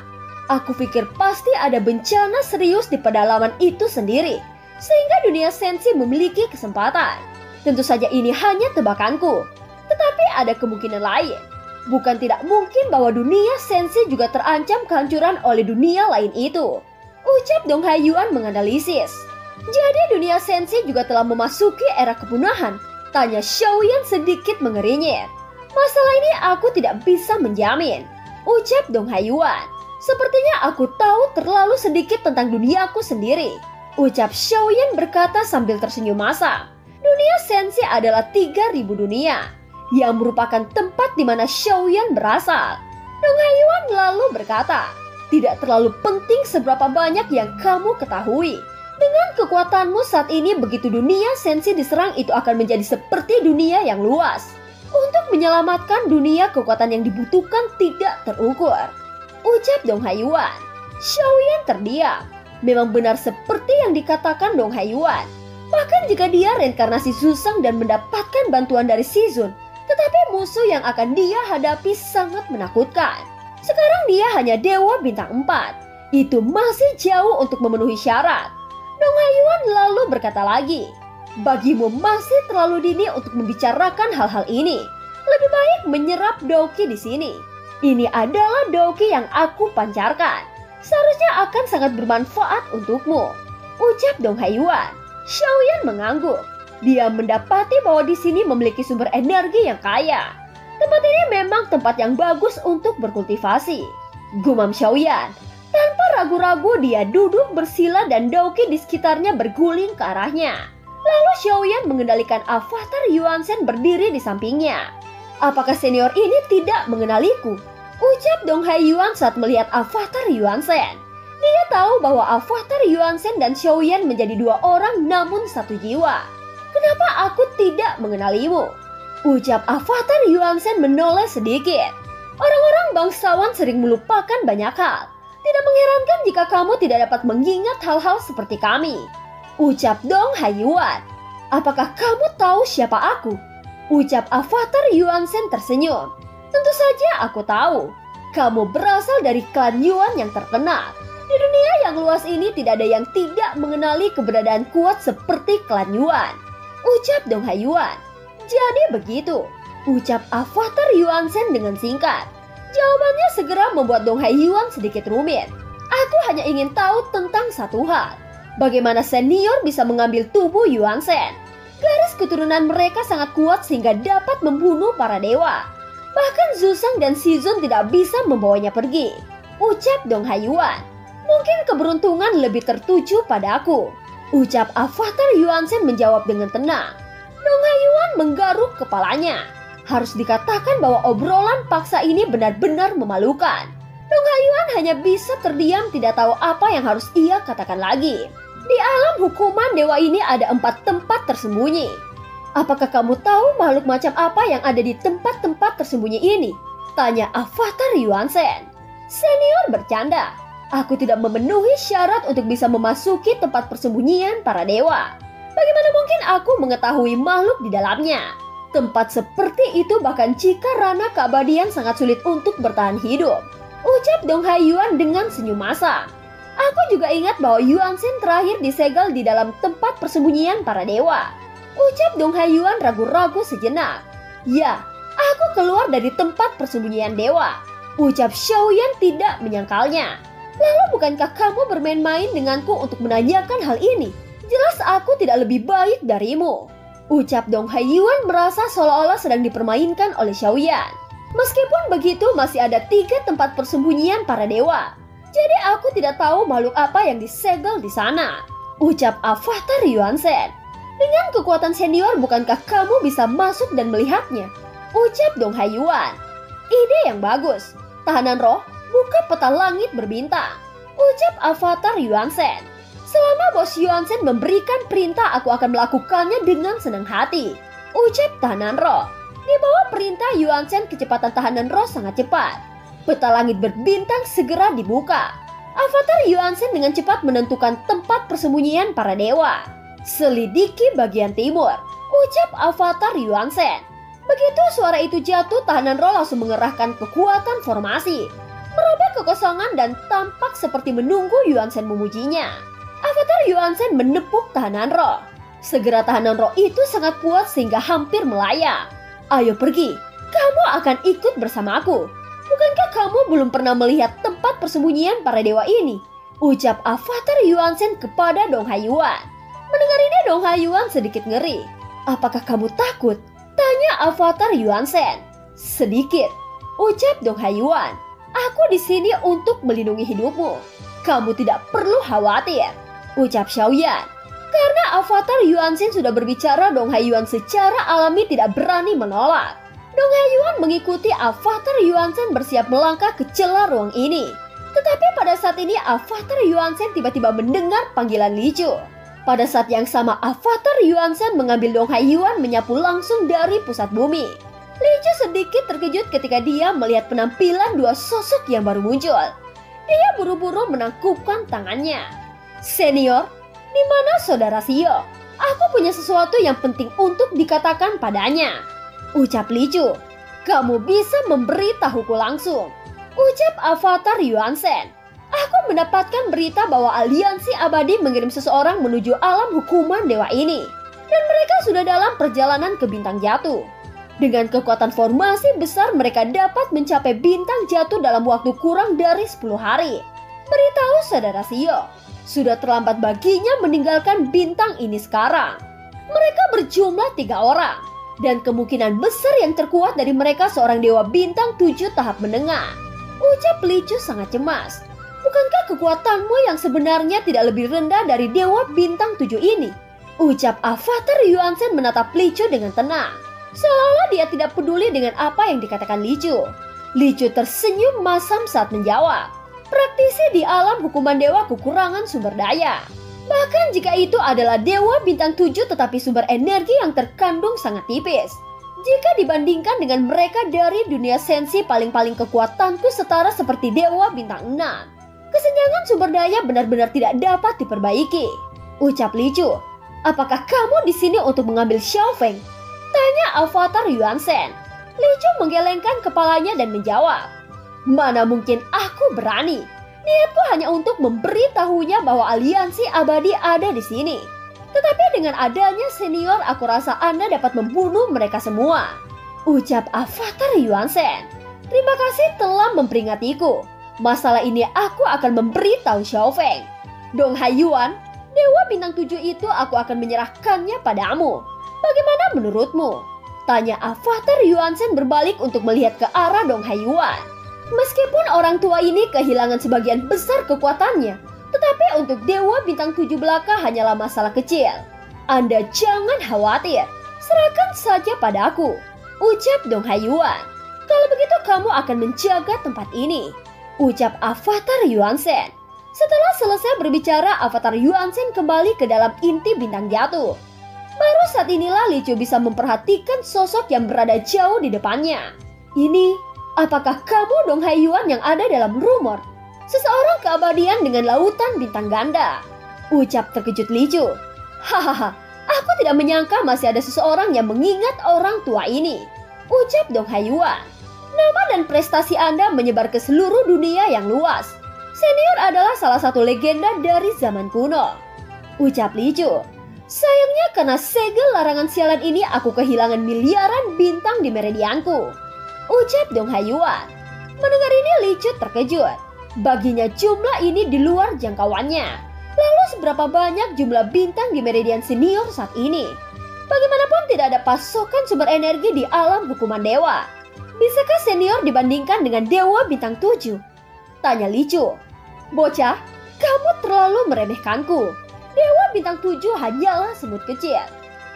Aku pikir pasti ada bencana serius di pedalaman itu sendiri, sehingga dunia Sensi memiliki kesempatan. Tentu saja ini hanya tebakanku, tetapi ada kemungkinan lain. Bukan tidak mungkin bahwa dunia Sensi juga terancam kehancuran oleh dunia lain itu. Ucap Dong Haiyuan menganalisis. Jadi dunia Sensi juga telah memasuki era kepunahan? Tanya Xiaoyan sedikit mengerinyit. Masalah ini aku tidak bisa menjamin. Ucap Dong Haiyuan. Sepertinya aku tahu terlalu sedikit tentang duniaku sendiri. Ucap Xiaoyan berkata sambil tersenyum masam. Dunia Sensi adalah 3000 dunia, yang merupakan tempat di mana Xiaoyan berasal. Dong Haiyuan lalu berkata, tidak terlalu penting seberapa banyak yang kamu ketahui. Dengan kekuatanmu saat ini, begitu dunia Sensi diserang, itu akan menjadi seperti dunia yang luas. Untuk menyelamatkan dunia, kekuatan yang dibutuhkan tidak terukur. Ucap Dong Haiyuan. Xiaoyan terdiam. Memang benar seperti yang dikatakan Dong Haiyuan. Bahkan jika dia reinkarnasi Zuzang dan mendapatkan bantuan dari Shizun, tetapi musuh yang akan dia hadapi sangat menakutkan. Sekarang dia hanya dewa bintang 4. Itu masih jauh untuk memenuhi syarat. Dong Haiyuan lalu berkata lagi, bagimu masih terlalu dini untuk membicarakan hal-hal ini. Lebih baik menyerap Douqi di sini. Ini adalah Douqi yang aku pancarkan. Seharusnya akan sangat bermanfaat untukmu. Ucap Dong Haiyuan. Xiaoyan mengangguk. Dia mendapati bahwa di sini memiliki sumber energi yang kaya. Tempat ini memang tempat yang bagus untuk berkultivasi. Gumam Xiaoyan. Tanpa ragu-ragu dia duduk bersila dan Douqi di sekitarnya berguling ke arahnya. Lalu Xiaoyan mengendalikan avatar Yuanzhen berdiri di sampingnya. Apakah senior ini tidak mengenaliku? Ucap Dong Haiyuan saat melihat avatar Yuanzhen. Dia tahu bahwa avatar Yuanzhen dan Xiaoyan menjadi 2 orang namun satu jiwa. Kenapa aku tidak mengenalimu? Ucap avatar Yuanzhen menoleh sedikit. Orang-orang bangsawan sering melupakan banyak hal. Tidak mengherankan jika kamu tidak dapat mengingat hal-hal seperti kami. Ucap Dong Haiyuan. Apakah kamu tahu siapa aku? Ucap avatar Yuanzhen tersenyum. Tentu saja aku tahu. Kamu berasal dari klan Yuan yang terkenal. Di dunia yang luas ini tidak ada yang tidak mengenali keberadaan kuat seperti klan Yuan. Ucap Dong Haiyuan. Jadi begitu. Ucap avatar Yuanzhen dengan singkat. Jawabannya segera membuat Dong Haiyuan sedikit rumit. Aku hanya ingin tahu tentang satu hal. Bagaimana senior bisa mengambil tubuh Yuanzhen? Garis keturunan mereka sangat kuat sehingga dapat membunuh para dewa. Bahkan Zuzang dan Shizun tidak bisa membawanya pergi. Ucap Dong Haiyuan. Mungkin keberuntungan lebih tertuju padaku. Ucap avatar Yuanzhen menjawab dengan tenang. Dong Haiyuan menggaruk kepalanya. Harus dikatakan bahwa obrolan paksa ini benar-benar memalukan. Dong Haiyuan hanya bisa terdiam, tidak tahu apa yang harus ia katakan lagi. Di alam hukuman dewa ini ada 4 tempat tersembunyi. Apakah kamu tahu makhluk macam apa yang ada di tempat-tempat tersembunyi ini? Tanya avatar Yuanzhen. Senior bercanda. Aku tidak memenuhi syarat untuk bisa memasuki tempat persembunyian para dewa. Bagaimana mungkin aku mengetahui makhluk di dalamnya? Tempat seperti itu bahkan jika rana keabadian sangat sulit untuk bertahan hidup. Ucap Dong Haiyuan dengan senyum masam. Aku juga ingat bahwa Yuanzhen terakhir disegel di dalam tempat persembunyian para dewa. Ucap Dong Haiyuan ragu-ragu sejenak. Ya, aku keluar dari tempat persembunyian dewa. Ucap Xiaoyan tidak menyangkalnya. Lalu bukankah kamu bermain-main denganku untuk menanyakan hal ini? Jelas aku tidak lebih baik darimu. Ucap Dong Haiyuan merasa seolah-olah sedang dipermainkan oleh Xiaoyan. Meskipun begitu masih ada 3 tempat persembunyian para dewa. Jadi aku tidak tahu makhluk apa yang disegel di sana. Ucap Avatar Yuan-sen. Dengan kekuatan senior bukankah kamu bisa masuk dan melihatnya? Ucap Dong Haiyuan. Ide yang bagus. Tahanan roh, buka peta langit berbintang. Ucap Avatar Yuan-sen. Selama Bos Yuan-sen memberikan perintah, aku akan melakukannya dengan senang hati. Ucap tahanan roh. Di bawah perintah Yuan-sen, kecepatan tahanan roh sangat cepat. Peta langit berbintang segera dibuka. Avatar Yuan-sen dengan cepat menentukan tempat persembunyian para dewa. Selidiki bagian timur. Ucap Avatar Yuan-sen. Begitu suara itu jatuh, tahanan roh langsung mengerahkan kekuatan formasi, merubah kekosongan dan tampak seperti menunggu Yuan-sen memujinya. Avatar Yuan-sen menepuk tahanan roh. Segera tahanan roh itu sangat kuat sehingga hampir melayang. Ayo pergi, kamu akan ikut bersamaku. Bukankah kamu belum pernah melihat tempat persembunyian para dewa ini? Ucap Avatar Yuan-sen kepada Dong Haiyuan. Mendengar ini Dong Haiyuan sedikit ngeri. Apakah kamu takut? Tanya Avatar Yuan-sen. Sedikit. Ucap Dong Haiyuan. Aku di sini untuk melindungi hidupmu. Kamu tidak perlu khawatir. Ucap Xiaoyan. Karena Avatar Yuan-sen sudah berbicara, Dong Haiyuan secara alami tidak berani menolak. Dong Haiyuan mengikuti Avatar Yuan-sen bersiap melangkah ke celah ruang ini. Tetapi pada saat ini Avatar Yuan-sen tiba-tiba mendengar panggilan Li Chu. Pada saat yang sama Avatar Yuan-sen mengambil Dong Haiyuan menyapu langsung dari pusat bumi. Li Chu sedikit terkejut ketika dia melihat penampilan dua sosok yang baru muncul. Dia buru-buru menangkupkan tangannya. Senior, di mana saudara Shio? Aku punya sesuatu yang penting untuk dikatakan padanya. Ucap Li Chu. Kamu bisa memberitahuku langsung. Ucap Avatar Yuan-sen. Aku mendapatkan berita bahwa aliansi abadi mengirim seseorang menuju alam hukuman dewa ini. Dan mereka sudah dalam perjalanan ke bintang jatuh. Dengan kekuatan formasi besar mereka dapat mencapai bintang jatuh dalam waktu kurang dari 10 hari. Beritahu saudara Shio, sudah terlambat baginya meninggalkan bintang ini sekarang. Mereka berjumlah 3 orang. Dan kemungkinan besar yang terkuat dari mereka seorang dewa bintang 7 tahap menengah. Ucap Li Chu sangat cemas. Bukankah kekuatanmu yang sebenarnya tidak lebih rendah dari dewa bintang 7 ini? Ucap Avatar Yuan-sen menatap Li Chu dengan tenang. Seolah-olah dia tidak peduli dengan apa yang dikatakan Li Chu. Li Chu tersenyum masam saat menjawab. Praktisi di alam hukuman dewa kekurangan sumber daya. Bahkan jika itu adalah dewa bintang 7 tetapi sumber energi yang terkandung sangat tipis. Jika dibandingkan dengan mereka dari dunia sensi, paling-paling kekuatanku setara seperti dewa bintang 6. Kesenjangan sumber daya benar-benar tidak dapat diperbaiki. Ucap Li Chu. Apakah kamu di sini untuk mengambil Xiaofeng? Tanya Avatar Yuan-sen. Li Chu menggelengkan kepalanya dan menjawab. Mana mungkin aku berani. Niatku hanya untuk memberitahunya bahwa aliansi abadi ada di sini. Tetapi dengan adanya senior, aku rasa Anda dapat membunuh mereka semua. Ucap Avatar Yuan-sen. Terima kasih telah memperingatiku. Masalah ini aku akan memberitahu Xiaofeng. Dong Haiyuan, dewa bintang 7 itu aku akan menyerahkannya padamu. Bagaimana menurutmu? Tanya Avatar Yuan-sen berbalik untuk melihat ke arah Dong Haiyuan. Meskipun orang tua ini kehilangan sebagian besar kekuatannya, tetapi untuk dewa bintang 7 belaka hanyalah masalah kecil. Anda jangan khawatir, serahkan saja padaku. Ucap Dong Haiyuan. Kalau begitu kamu akan menjaga tempat ini. Ucap Avatar Yuan-sen. Setelah selesai berbicara, Avatar Yuan-sen kembali ke dalam inti bintang jatuh. Baru saat inilah Li Chu bisa memperhatikan sosok yang berada jauh di depannya. Ini... apakah kamu Dong Haiyuan yang ada dalam rumor? Seseorang keabadian dengan lautan bintang ganda. Ucap terkejut Li Chu. Hahaha, aku tidak menyangka masih ada seseorang yang mengingat orang tua ini. Ucap Dong Haiyuan. Nama dan prestasi Anda menyebar ke seluruh dunia yang luas. Senior adalah salah satu legenda dari zaman kuno. Ucap Li Chu. Sayangnya karena segel larangan sialan ini aku kehilangan miliaran bintang di meridianku. Ucap Dong Haiyuan. Mendengar ini Li Chu terkejut. Baginya jumlah ini di luar jangkauannya. Lalu seberapa banyak jumlah bintang di meridian senior saat ini? Bagaimanapun tidak ada pasokan sumber energi di alam hukuman dewa. Bisakah senior dibandingkan dengan dewa bintang 7? Tanya Li Chu. Bocah, kamu terlalu meremehkanku. Dewa bintang 7 hanyalah semut kecil.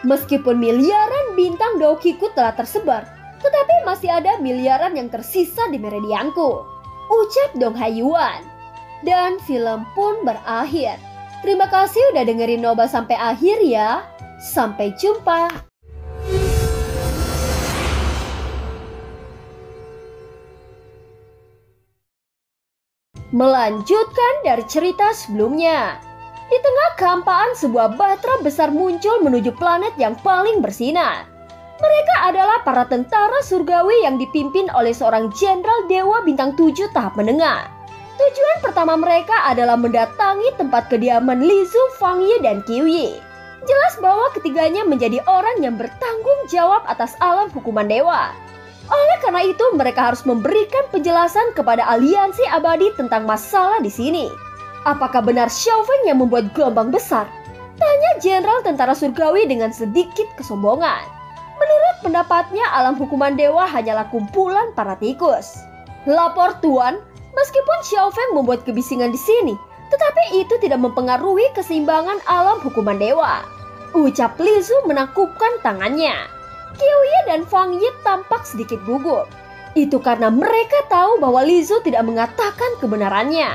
Meskipun miliaran bintang Doukiku telah tersebar, tetapi masih ada miliaran yang tersisa di meridianku, ucap Dong Haiyuan. Dan film pun berakhir. Terima kasih udah dengerin Noba sampai akhir ya. Sampai jumpa. Melanjutkan dari cerita sebelumnya. Di tengah kehampaan sebuah bahtera besar muncul menuju planet yang paling bersinar. Mereka adalah para tentara surgawi yang dipimpin oleh seorang jenderal dewa bintang 7 tahap menengah. Tujuan pertama mereka adalah mendatangi tempat kediaman Lizu, Fang Yi, dan Qiuyi. Jelas bahwa ketiganya menjadi orang yang bertanggung jawab atas alam hukuman dewa. Oleh karena itu, mereka harus memberikan penjelasan kepada aliansi abadi tentang masalah di sini. Apakah benar Xiao Feng yang membuat gelombang besar? Tanya jenderal tentara surgawi dengan sedikit kesombongan. Menurut pendapatnya, alam hukuman dewa hanyalah kumpulan para tikus. Lapor Tuan. Meskipun Xiao Feng membuat kebisingan di sini, tetapi itu tidak mempengaruhi keseimbangan alam hukuman dewa, ucap Lizu menangkupkan tangannya. Qiuyi dan Fang Yi tampak sedikit gugup. Itu karena mereka tahu bahwa Lizu tidak mengatakan kebenarannya.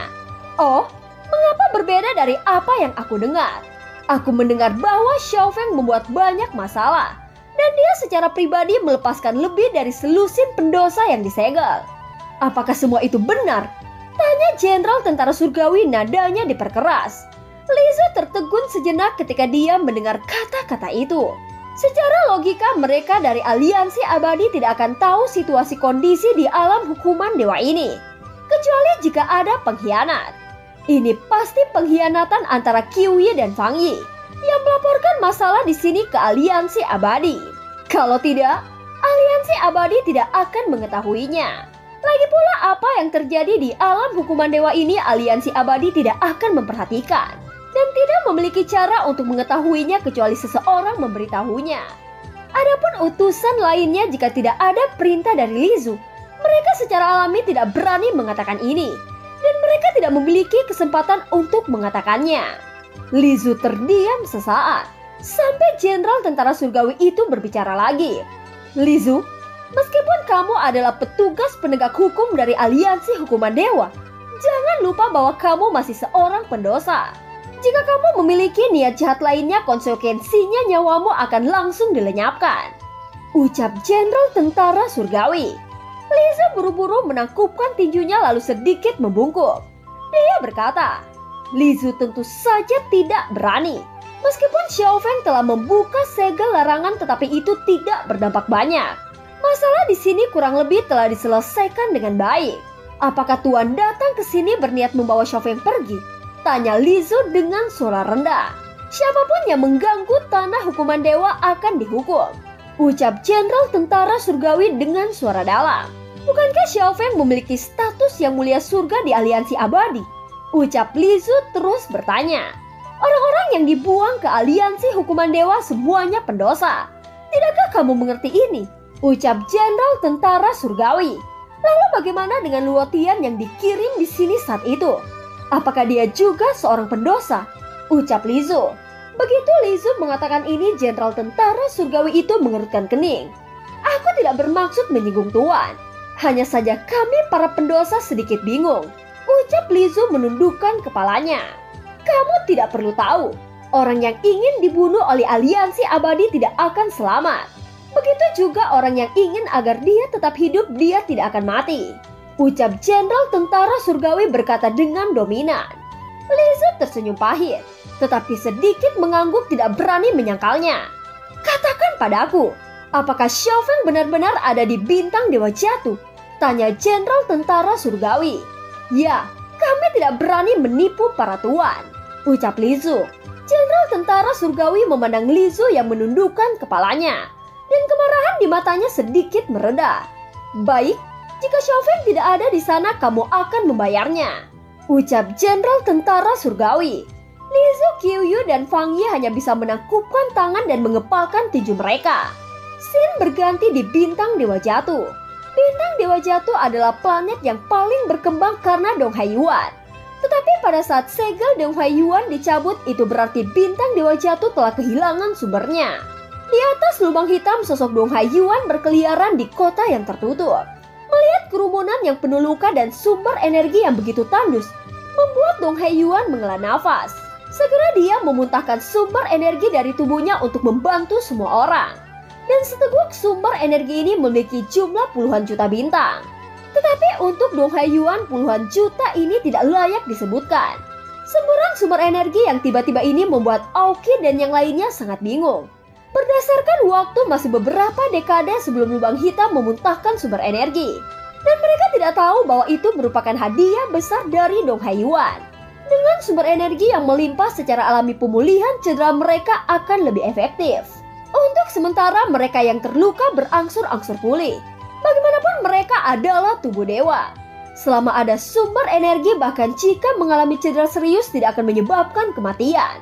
Oh, mengapa berbeda dari apa yang aku dengar? Aku mendengar bahwa Xiao Feng membuat banyak masalah, dan dia secara pribadi melepaskan lebih dari selusin pendosa yang disegel. Apakah semua itu benar? Tanya jenderal tentara surgawi, nadanya diperkeras. Lizu tertegun sejenak ketika dia mendengar kata-kata itu. Secara logika mereka dari aliansi abadi tidak akan tahu situasi kondisi di alam hukuman dewa ini. Kecuali jika ada pengkhianat. Ini pasti pengkhianatan antara Qiuyi dan Fang Yi yang melaporkan masalah di sini ke aliansi abadi. Kalau tidak, aliansi abadi tidak akan mengetahuinya. Lagi pula apa yang terjadi di alam hukuman dewa ini aliansi abadi tidak akan memperhatikan dan tidak memiliki cara untuk mengetahuinya kecuali seseorang memberitahunya. Adapun utusan lainnya jika tidak ada perintah dari Lizu, mereka secara alami tidak berani mengatakan ini dan mereka tidak memiliki kesempatan untuk mengatakannya. Lizu terdiam sesaat sampai jenderal tentara surgawi itu berbicara lagi. Lizu, meskipun kamu adalah petugas penegak hukum dari aliansi hukuman dewa, jangan lupa bahwa kamu masih seorang pendosa. Jika kamu memiliki niat jahat lainnya, konsekuensinya nyawamu akan langsung dilenyapkan, ucap jenderal tentara surgawi. Lizu buru-buru menangkupkan tinjunya lalu sedikit membungkuk. Dia berkata, Lizu tentu saja tidak berani. Meskipun Xiao Feng telah membuka segel larangan, tetapi itu tidak berdampak banyak. Masalah di sini kurang lebih telah diselesaikan dengan baik. Apakah Tuan datang ke sini berniat membawa Xiao Feng pergi? Tanya Lizu dengan suara rendah. Siapapun yang mengganggu tanah hukuman dewa akan dihukum, ucap jenderal tentara surgawi dengan suara dalam. Bukankah Xiao Feng memiliki status yang mulia surga di aliansi abadi? Ucap Lizu terus bertanya. Orang-orang yang dibuang ke aliansi hukuman dewa semuanya pendosa. Tidakkah kamu mengerti ini? Ucap jenderal tentara surgawi. Lalu bagaimana dengan Luo Tian yang dikirim di sini saat itu? Apakah dia juga seorang pendosa? Ucap Lizu. Begitu Lizu mengatakan ini, jenderal tentara surgawi itu mengerutkan kening. Aku tidak bermaksud menyinggung Tuan. Hanya saja kami para pendosa sedikit bingung. Ucap Lizu menundukkan kepalanya. Kamu tidak perlu tahu. Orang yang ingin dibunuh oleh aliansi abadi tidak akan selamat. Begitu juga orang yang ingin agar dia tetap hidup, dia tidak akan mati. Ucap jenderal tentara surgawi berkata dengan dominan. Lizu tersenyum pahit, tetapi sedikit mengangguk, tidak berani menyangkalnya. Katakan padaku, apakah Xiao Feng benar-benar ada di bintang dewa jatuh? Tanya jenderal tentara surgawi. Ya, kami tidak berani menipu para tuan, ucap Lizu. Jenderal tentara surgawi memandang Lizu yang menundukkan kepalanya, dan kemarahan di matanya sedikit mereda. Baik, jika Xiao Feng tidak ada di sana, kamu akan membayarnya, ucap jenderal tentara surgawi. Lizu, Qiuyu, dan Fang Yi hanya bisa menangkupkan tangan dan mengepalkan tinju mereka. Scene berganti di bintang dewa jatuh. Bintang dewa jatuh adalah planet yang paling berkembang karena Dong Haiyuan. Tetapi pada saat segel Dong Haiyuan dicabut, itu berarti bintang Dewa Jatuh telah kehilangan sumbernya. Di atas lubang hitam, sosok Dong Haiyuan berkeliaran di kota yang tertutup. Melihat kerumunan yang penuh luka dan sumber energi yang begitu tandus, membuat Dong Haiyuan menghela nafas. Segera dia memuntahkan sumber energi dari tubuhnya untuk membantu semua orang. Dan seteguk sumber energi ini memiliki jumlah puluhan juta bintang. Tetapi untuk Dong Haiyuan, puluhan juta ini tidak layak disebutkan. Sembarang sumber energi yang tiba-tiba ini membuat Aoki dan yang lainnya sangat bingung. Berdasarkan waktu masih beberapa dekade sebelum lubang hitam memuntahkan sumber energi. Dan mereka tidak tahu bahwa itu merupakan hadiah besar dari Dong Haiyuan. Dengan sumber energi yang melimpah, secara alami pemulihan cedera mereka akan lebih efektif. Untuk sementara mereka yang terluka berangsur-angsur pulih. Bagaimanapun mereka adalah tubuh dewa. Selama ada sumber energi, bahkan jika mengalami cedera serius tidak akan menyebabkan kematian.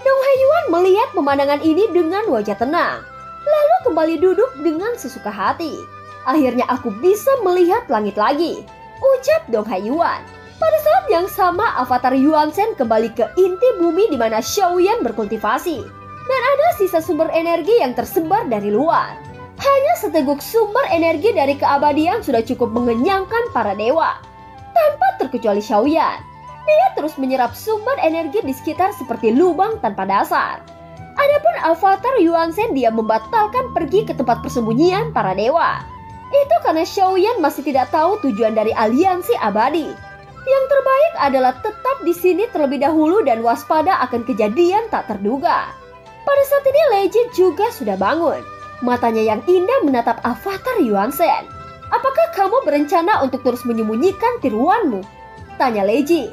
Dong Haiyuan melihat pemandangan ini dengan wajah tenang. Lalu kembali duduk dengan sesuka hati. Akhirnya aku bisa melihat langit lagi, ucap Dong Haiyuan. Pada saat yang sama, avatar Yuan Shen kembali ke inti bumi di mana Xiaoyan berkultivasi. Dan ada sisa sumber energi yang tersebar dari luar. Hanya seteguk sumber energi dari keabadian sudah cukup mengenyangkan para dewa. Tanpa terkecuali Xiaoyan, dia terus menyerap sumber energi di sekitar seperti lubang tanpa dasar. Adapun avatar Yuan Shen, dia membatalkan pergi ke tempat persembunyian para dewa. Itu karena Xiaoyan masih tidak tahu tujuan dari aliansi abadi. Yang terbaik adalah tetap di sini terlebih dahulu dan waspada akan kejadian tak terduga. Pada saat ini Leji juga sudah bangun. Matanya yang indah menatap avatar Yuan Shen. Apakah kamu berencana untuk terus menyembunyikan tiruanmu? Tanya Leji.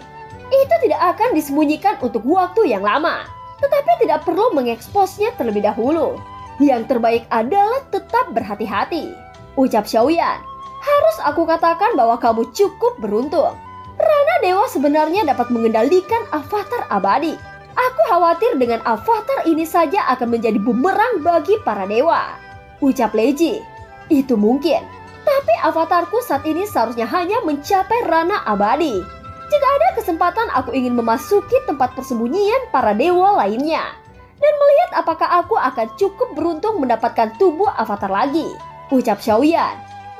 Itu tidak akan disembunyikan untuk waktu yang lama. Tetapi tidak perlu mengeksposnya terlebih dahulu. Yang terbaik adalah tetap berhati-hati, ucap Xiaoyan. Harus aku katakan bahwa kamu cukup beruntung. Rana Dewa sebenarnya dapat mengendalikan avatar abadi. Aku khawatir dengan avatar ini saja akan menjadi bumerang bagi para dewa, ucap Leji. Itu mungkin, tapi avatarku saat ini seharusnya hanya mencapai ranah abadi. Jika ada kesempatan, aku ingin memasuki tempat persembunyian para dewa lainnya dan melihat apakah aku akan cukup beruntung mendapatkan tubuh avatar lagi, ucap Xiaoyan.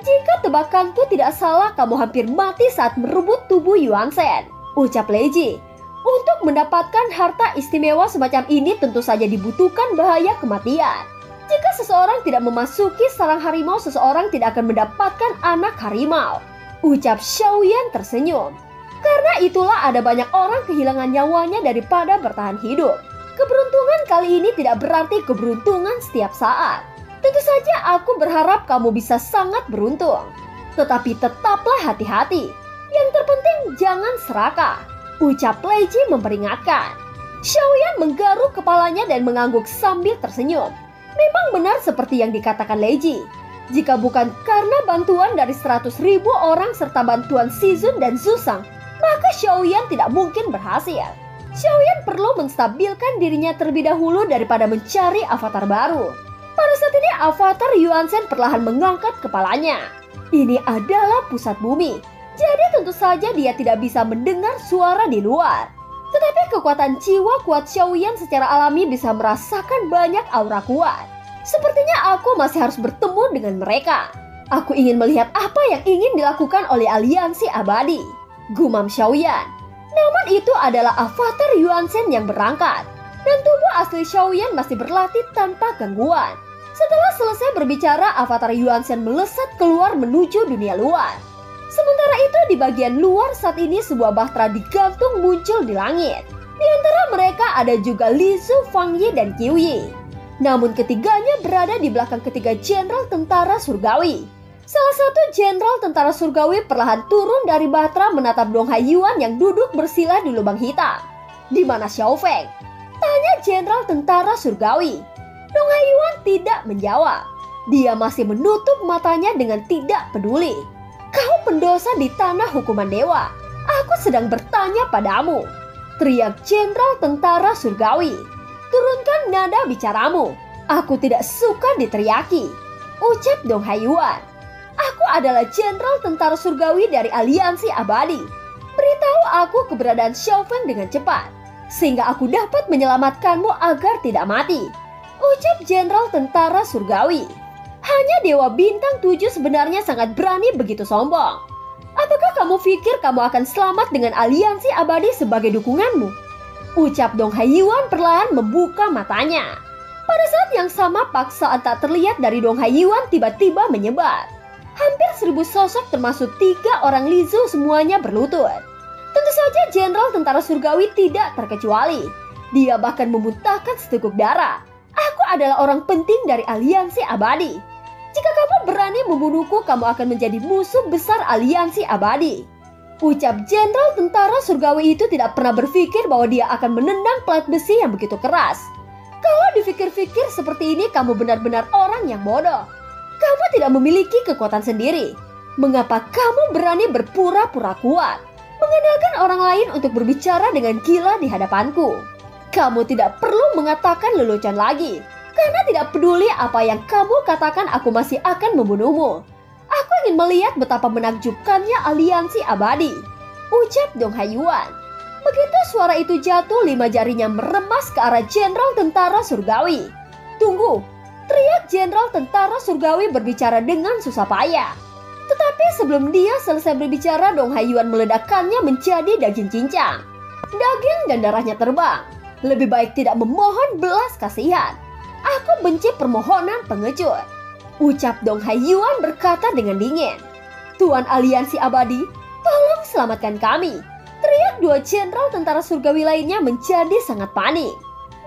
Jika tebakanku tidak salah, kamu hampir mati saat merebut tubuh Yuan Shen, ucap Leji. Untuk mendapatkan harta istimewa semacam ini tentu saja dibutuhkan bahaya kematian. Jika seseorang tidak memasuki sarang harimau, seseorang tidak akan mendapatkan anak harimau, ucap Xiaoyan tersenyum. Karena itulah ada banyak orang kehilangan nyawanya daripada bertahan hidup. Keberuntungan kali ini tidak berarti keberuntungan setiap saat. Tentu saja aku berharap kamu bisa sangat beruntung. Tetapi tetaplah hati-hati. Yang terpenting jangan serakah, ucap Leji memperingatkan. Xiaoyan menggaruk kepalanya dan mengangguk sambil tersenyum. Memang benar seperti yang dikatakan Leji. Jika bukan karena bantuan dari 100.000 orang serta bantuan Shizun dan Zuzang, maka Xiaoyan tidak mungkin berhasil. Xiaoyan perlu menstabilkan dirinya terlebih dahulu daripada mencari avatar baru. Pada saat ini avatar Yuan Shen perlahan mengangkat kepalanya. Ini adalah pusat bumi. Jadi tentu saja dia tidak bisa mendengar suara di luar. Tetapi kekuatan jiwa kuat Xiaoyan secara alami bisa merasakan banyak aura kuat. Sepertinya aku masih harus bertemu dengan mereka. Aku ingin melihat apa yang ingin dilakukan oleh aliansi abadi, gumam Xiaoyan. Namun itu adalah avatar Yuan Shen yang berangkat. Dan tubuh asli Xiaoyan masih berlatih tanpa gangguan. Setelah selesai berbicara, avatar Yuan Shen melesat keluar menuju dunia luar. Sementara itu di bagian luar saat ini sebuah bahtera digantung muncul di langit. Di antara mereka ada juga Li Su, Fang Yi, dan Qiu Yi. Namun ketiganya berada di belakang ketiga jenderal tentara surgawi. Salah satu jenderal tentara surgawi perlahan turun dari bahtera menatap Dong Haiyuan yang duduk bersila di lubang hitam. Di mana Xiao Feng? Tanya jenderal tentara surgawi. Dong Haiyuan tidak menjawab. Dia masih menutup matanya dengan tidak peduli. Kau pendosa di tanah hukuman dewa. Aku sedang bertanya padamu, teriak jenderal tentara surgawi. Turunkan nada bicaramu. Aku tidak suka diteriaki, ucap Dong Haiyuan. Aku adalah jenderal tentara surgawi dari aliansi abadi. Beritahu aku keberadaan Xiao Feng dengan cepat, sehingga aku dapat menyelamatkanmu agar tidak mati, ucap Jenderal Tentara Surgawi. Hanya Dewa Bintang 7 sebenarnya sangat berani begitu sombong. Apakah kamu pikir kamu akan selamat dengan aliansi abadi sebagai dukunganmu? Ucap Dong Haiyuan perlahan membuka matanya. Pada saat yang sama paksaan tak terlihat dari Dong Haiyuan tiba-tiba menyebar. Hampir 1000 sosok termasuk 3 orang Lizu semuanya berlutut. Tentu saja Jenderal Tentara Surgawi tidak terkecuali. Dia bahkan memuntahkan seteguk darah. Aku adalah orang penting dari aliansi abadi. Jika kamu berani membunuhku, kamu akan menjadi musuh besar aliansi abadi. Ucap Jenderal Tentara Surgawi itu tidak pernah berpikir bahwa dia akan menendang pelat besi yang begitu keras. Kalau dipikir-pikir seperti ini, kamu benar-benar orang yang bodoh. Kamu tidak memiliki kekuatan sendiri. Mengapa kamu berani berpura-pura kuat? Mengandalkan orang lain untuk berbicara dengan gila di hadapanku. Kamu tidak perlu mengatakan lelucon lagi. Karena tidak peduli apa yang kamu katakan, aku masih akan membunuhmu. Aku ingin melihat betapa menakjubkannya aliansi abadi, ucap Dong Haiyuan. Begitu suara itu jatuh, 5 jarinya meremas ke arah Jenderal Tentara Surgawi. Tunggu, teriak Jenderal Tentara Surgawi berbicara dengan susah payah. Tetapi sebelum dia selesai berbicara, Dong Haiyuan meledakkannya menjadi daging cincang. Daging dan darahnya terbang. Lebih baik tidak memohon belas kasihan. Aku benci permohonan pengecut, ucap Dong Haiyuan berkata dengan dingin. Tuan aliansi abadi, tolong selamatkan kami, teriak 2 jenderal tentara surgawi lainnya menjadi sangat panik.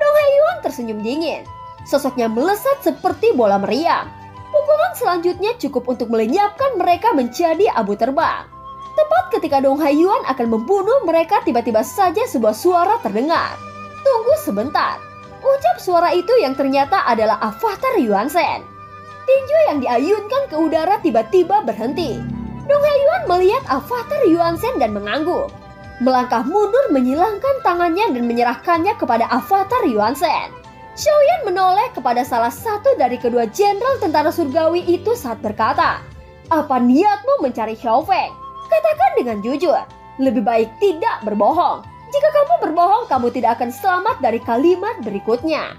Dong Haiyuan tersenyum dingin. Sosoknya melesat seperti bola meriam. Pukulan selanjutnya cukup untuk melenyapkan mereka menjadi abu terbang. Tepat ketika Dong Haiyuan akan membunuh mereka, tiba-tiba saja sebuah suara terdengar. Tunggu sebentar, ucap suara itu yang ternyata adalah avatar Yuan Shen. Tinju yang diayunkan ke udara tiba-tiba berhenti. Dong Haiyuan melihat avatar Yuan Shen dan mengangguk. Melangkah mundur menyilangkan tangannya dan menyerahkannya kepada avatar Yuan Shen. Xiaoyan menoleh kepada salah satu dari kedua jenderal tentara surgawi itu saat berkata, apa niatmu mencari Xiao Feng? Katakan dengan jujur, lebih baik tidak berbohong. Jika kamu berbohong, kamu tidak akan selamat dari kalimat berikutnya,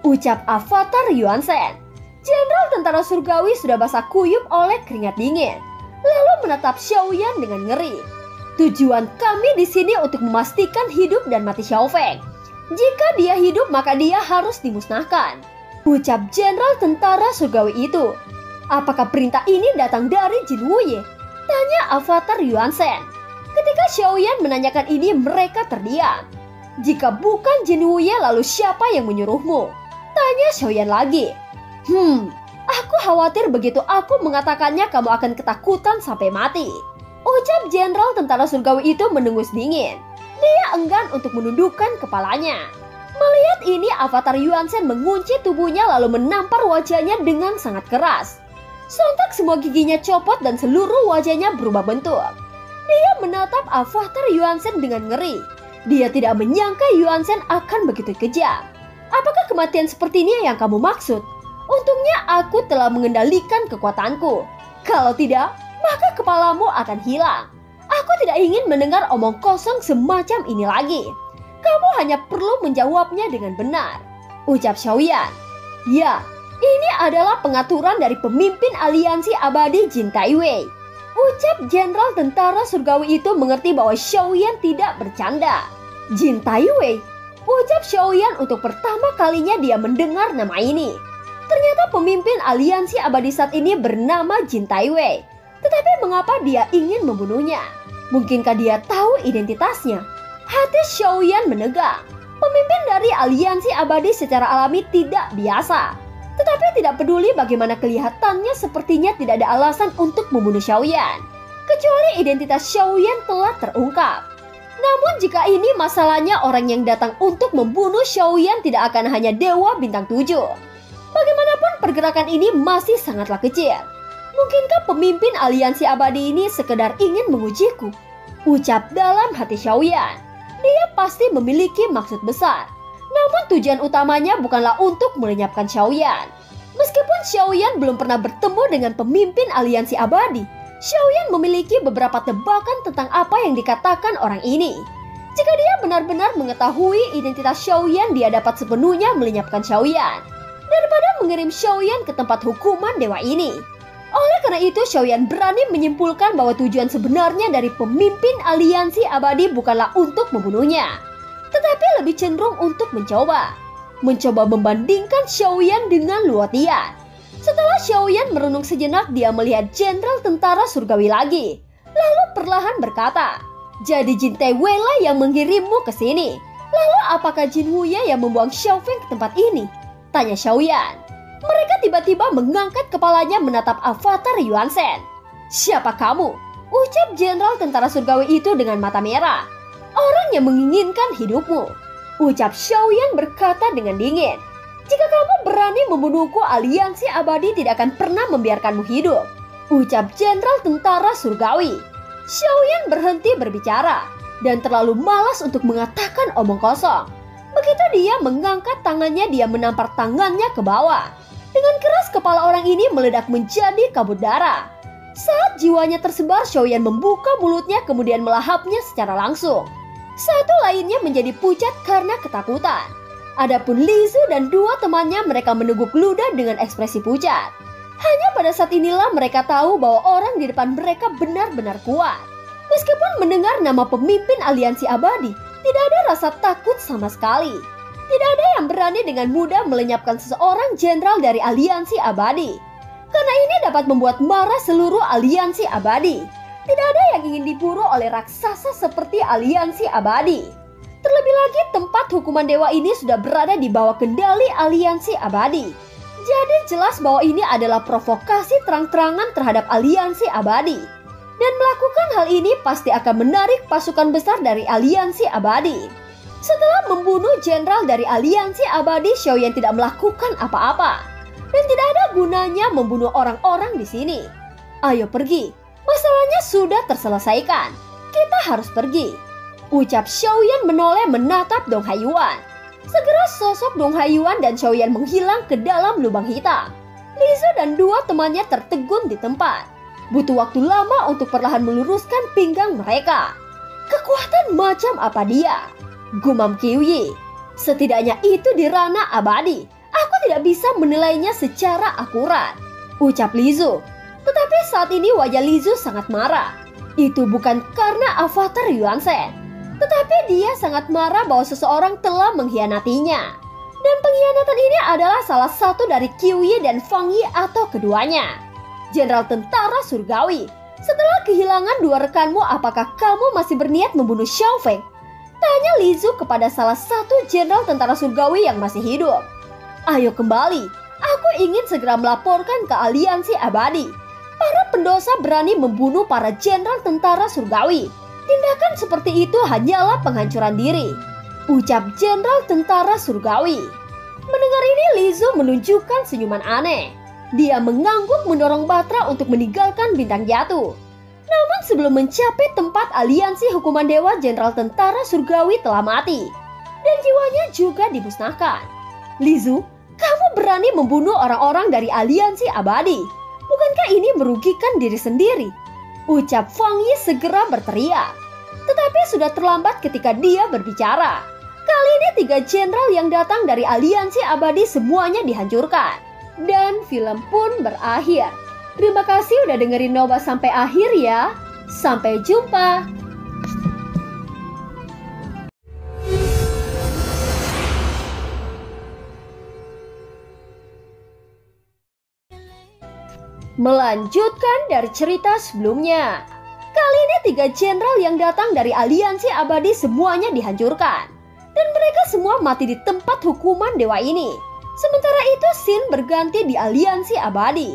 ucap avatar Yuan Shen. Jenderal tentara surgawi sudah basah kuyup oleh keringat dingin, lalu menatap Xiaoyan dengan ngeri. Tujuan kami di sini untuk memastikan hidup dan mati Xiao Feng. Jika dia hidup, maka dia harus dimusnahkan, ucap jenderal tentara surgawi itu. Apakah perintah ini datang dari Jin Wuye? Tanya avatar Yuan Shen. Ketika Xiaoyan menanyakan ini, mereka terdiam. Jika bukan Jin Wuye, lalu siapa yang menyuruhmu? Tanya Xiaoyan lagi. Aku khawatir begitu aku mengatakannya kamu akan ketakutan sampai mati, ucap jenderal tentara surgawi itu mendengus dingin. Dia enggan untuk menundukkan kepalanya. Melihat ini, avatar Yuan Shen mengunci tubuhnya lalu menampar wajahnya dengan sangat keras. Sontak semua giginya copot dan seluruh wajahnya berubah bentuk. Dia menatap avatar Yuan Shen dengan ngeri. Dia tidak menyangka Yuan Shen akan begitu kejam. Apakah kematian seperti ini yang kamu maksud? Untungnya aku telah mengendalikan kekuatanku. Kalau tidak, maka kepalamu akan hilang. Aku tidak ingin mendengar omong kosong semacam ini lagi. Kamu hanya perlu menjawabnya dengan benar, ucap Xiaoyan. Ya, ini adalah pengaturan dari pemimpin aliansi abadi Jin Taiwei. Ucap jenderal tentara surgawi itu mengerti bahwa Xiaoyan tidak bercanda. Jin Taiwei, ucap Xiaoyan untuk pertama kalinya dia mendengar nama ini. Ternyata pemimpin aliansi abadi saat ini bernama Jin Taiwei. Tetapi mengapa dia ingin membunuhnya? Mungkinkah dia tahu identitasnya? Hati Xiaoyan menegang. Pemimpin dari aliansi abadi secara alami tidak biasa. Tetapi tidak peduli bagaimana kelihatannya, sepertinya tidak ada alasan untuk membunuh Xiaoyan. Kecuali identitas Xiaoyan telah terungkap. Namun jika ini masalahnya, orang yang datang untuk membunuh Xiaoyan tidak akan hanya Dewa Bintang 7. Bagaimanapun pergerakan ini masih sangatlah kecil. Mungkinkah pemimpin aliansi abadi ini sekedar ingin mengujiku? Ucap dalam hati Xiaoyan. Dia pasti memiliki maksud besar. Namun tujuan utamanya bukanlah untuk melenyapkan Xiaoyan. Meskipun Xiaoyan belum pernah bertemu dengan pemimpin aliansi abadi, Xiaoyan memiliki beberapa tebakan tentang apa yang dikatakan orang ini. Jika dia benar-benar mengetahui identitas Xiaoyan, dia dapat sepenuhnya melenyapkan Xiaoyan daripada mengirim Xiaoyan ke tempat hukuman dewa ini. Oleh karena itu, Xiaoyan berani menyimpulkan bahwa tujuan sebenarnya dari pemimpin aliansi abadi bukanlah untuk membunuhnya, tetapi lebih cenderung untuk mencoba membandingkan Xiaoyan dengan Luo Tian. Setelah Xiaoyan merenung sejenak, dia melihat jenderal tentara surgawi lagi, lalu perlahan berkata, "Jadi Jin Tewei lah yang mengirimmu ke sini. Lalu apakah Jin Wuye yang membuang Xiaofeng ke tempat ini?" tanya Xiaoyan. Mereka tiba-tiba mengangkat kepalanya menatap avatar Yuan Shen. "Siapa kamu?" ucap jenderal tentara surgawi itu dengan mata merah. "Orang yang menginginkan hidupmu," ucap Xiaoyan berkata dengan dingin. "Jika kamu berani membunuhku, aliansi abadi tidak akan pernah membiarkanmu hidup," ucap jenderal tentara surgawi. Xiaoyan berhenti berbicara dan terlalu malas untuk mengatakan omong kosong. Begitu dia mengangkat tangannya, dia menampar tangannya ke bawah. Dengan keras kepala orang ini meledak menjadi kabut darah. Saat jiwanya tersebar, Xiaoyan membuka mulutnya kemudian melahapnya secara langsung. Satu lainnya menjadi pucat karena ketakutan. Adapun Li Zu dan dua temannya, mereka meneguk ludah dengan ekspresi pucat. Hanya pada saat inilah mereka tahu bahwa orang di depan mereka benar-benar kuat. Meskipun mendengar nama pemimpin aliansi abadi, tidak ada rasa takut sama sekali. Tidak ada yang berani dengan mudah melenyapkan seseorang jenderal dari aliansi abadi. Karena ini dapat membuat marah seluruh aliansi abadi. Tidak ada yang ingin diburu oleh raksasa seperti aliansi abadi. Terlebih lagi, tempat hukuman dewa ini sudah berada di bawah kendali aliansi abadi. Jadi jelas bahwa ini adalah provokasi terang-terangan terhadap aliansi abadi. Dan melakukan hal ini pasti akan menarik pasukan besar dari aliansi abadi. Setelah membunuh jenderal dari aliansi abadi, Xiaoyan tidak melakukan apa-apa. Dan tidak ada gunanya membunuh orang-orang di sini. "Ayo pergi. Masalahnya sudah terselesaikan. Kita harus pergi," ucap Xiaoyan menoleh menatap Dong Haiyuan. Segera sosok Dong Haiyuan dan Xiaoyan menghilang ke dalam lubang hitam. Li Zu dan dua temannya tertegun di tempat. Butuh waktu lama untuk perlahan meluruskan pinggang mereka. "Kekuatan macam apa dia?" gumam Qiuyi. "Setidaknya itu di ranah abadi. Aku tidak bisa menilainya secara akurat," ucap Li Zu. Tetapi saat ini wajah Li Zu sangat marah. Itu bukan karena avatar Yuan Shen, tetapi dia sangat marah bahwa seseorang telah mengkhianatinya. Dan pengkhianatan ini adalah salah satu dari Qiuyi dan Fang Yi atau keduanya. "Jenderal tentara surgawi, setelah kehilangan dua rekanmu, apakah kamu masih berniat membunuh Xiaofeng?" tanya Li Zu kepada salah satu jenderal tentara surgawi yang masih hidup. "Ayo kembali, aku ingin segera melaporkan ke aliansi abadi. Para pendosa berani membunuh para jenderal tentara surgawi. Tindakan seperti itu hanyalah penghancuran diri," ucap jenderal tentara surgawi. Mendengar ini, Li Zu menunjukkan senyuman aneh. Dia mengangguk mendorong Batra untuk meninggalkan bintang jatuh. Namun sebelum mencapai tempat aliansi hukuman dewa, jenderal tentara surgawi telah mati. Dan jiwanya juga dimusnahkan. "Li Zu, kamu berani membunuh orang-orang dari aliansi abadi. Bukankah ini merugikan diri sendiri?" ucap Fang Yi segera berteriak. Tetapi sudah terlambat ketika dia berbicara. Kali ini 3 jenderal yang datang dari aliansi abadi semuanya dihancurkan. Dan film pun berakhir. Terima kasih udah dengerin Nobah sampai akhir ya. Sampai jumpa. Melanjutkan dari cerita sebelumnya. Kali ini 3 jenderal yang datang dari aliansi abadi semuanya dihancurkan. Dan mereka semua mati di tempat hukuman dewa ini. Sementara itu Xin berganti di aliansi abadi.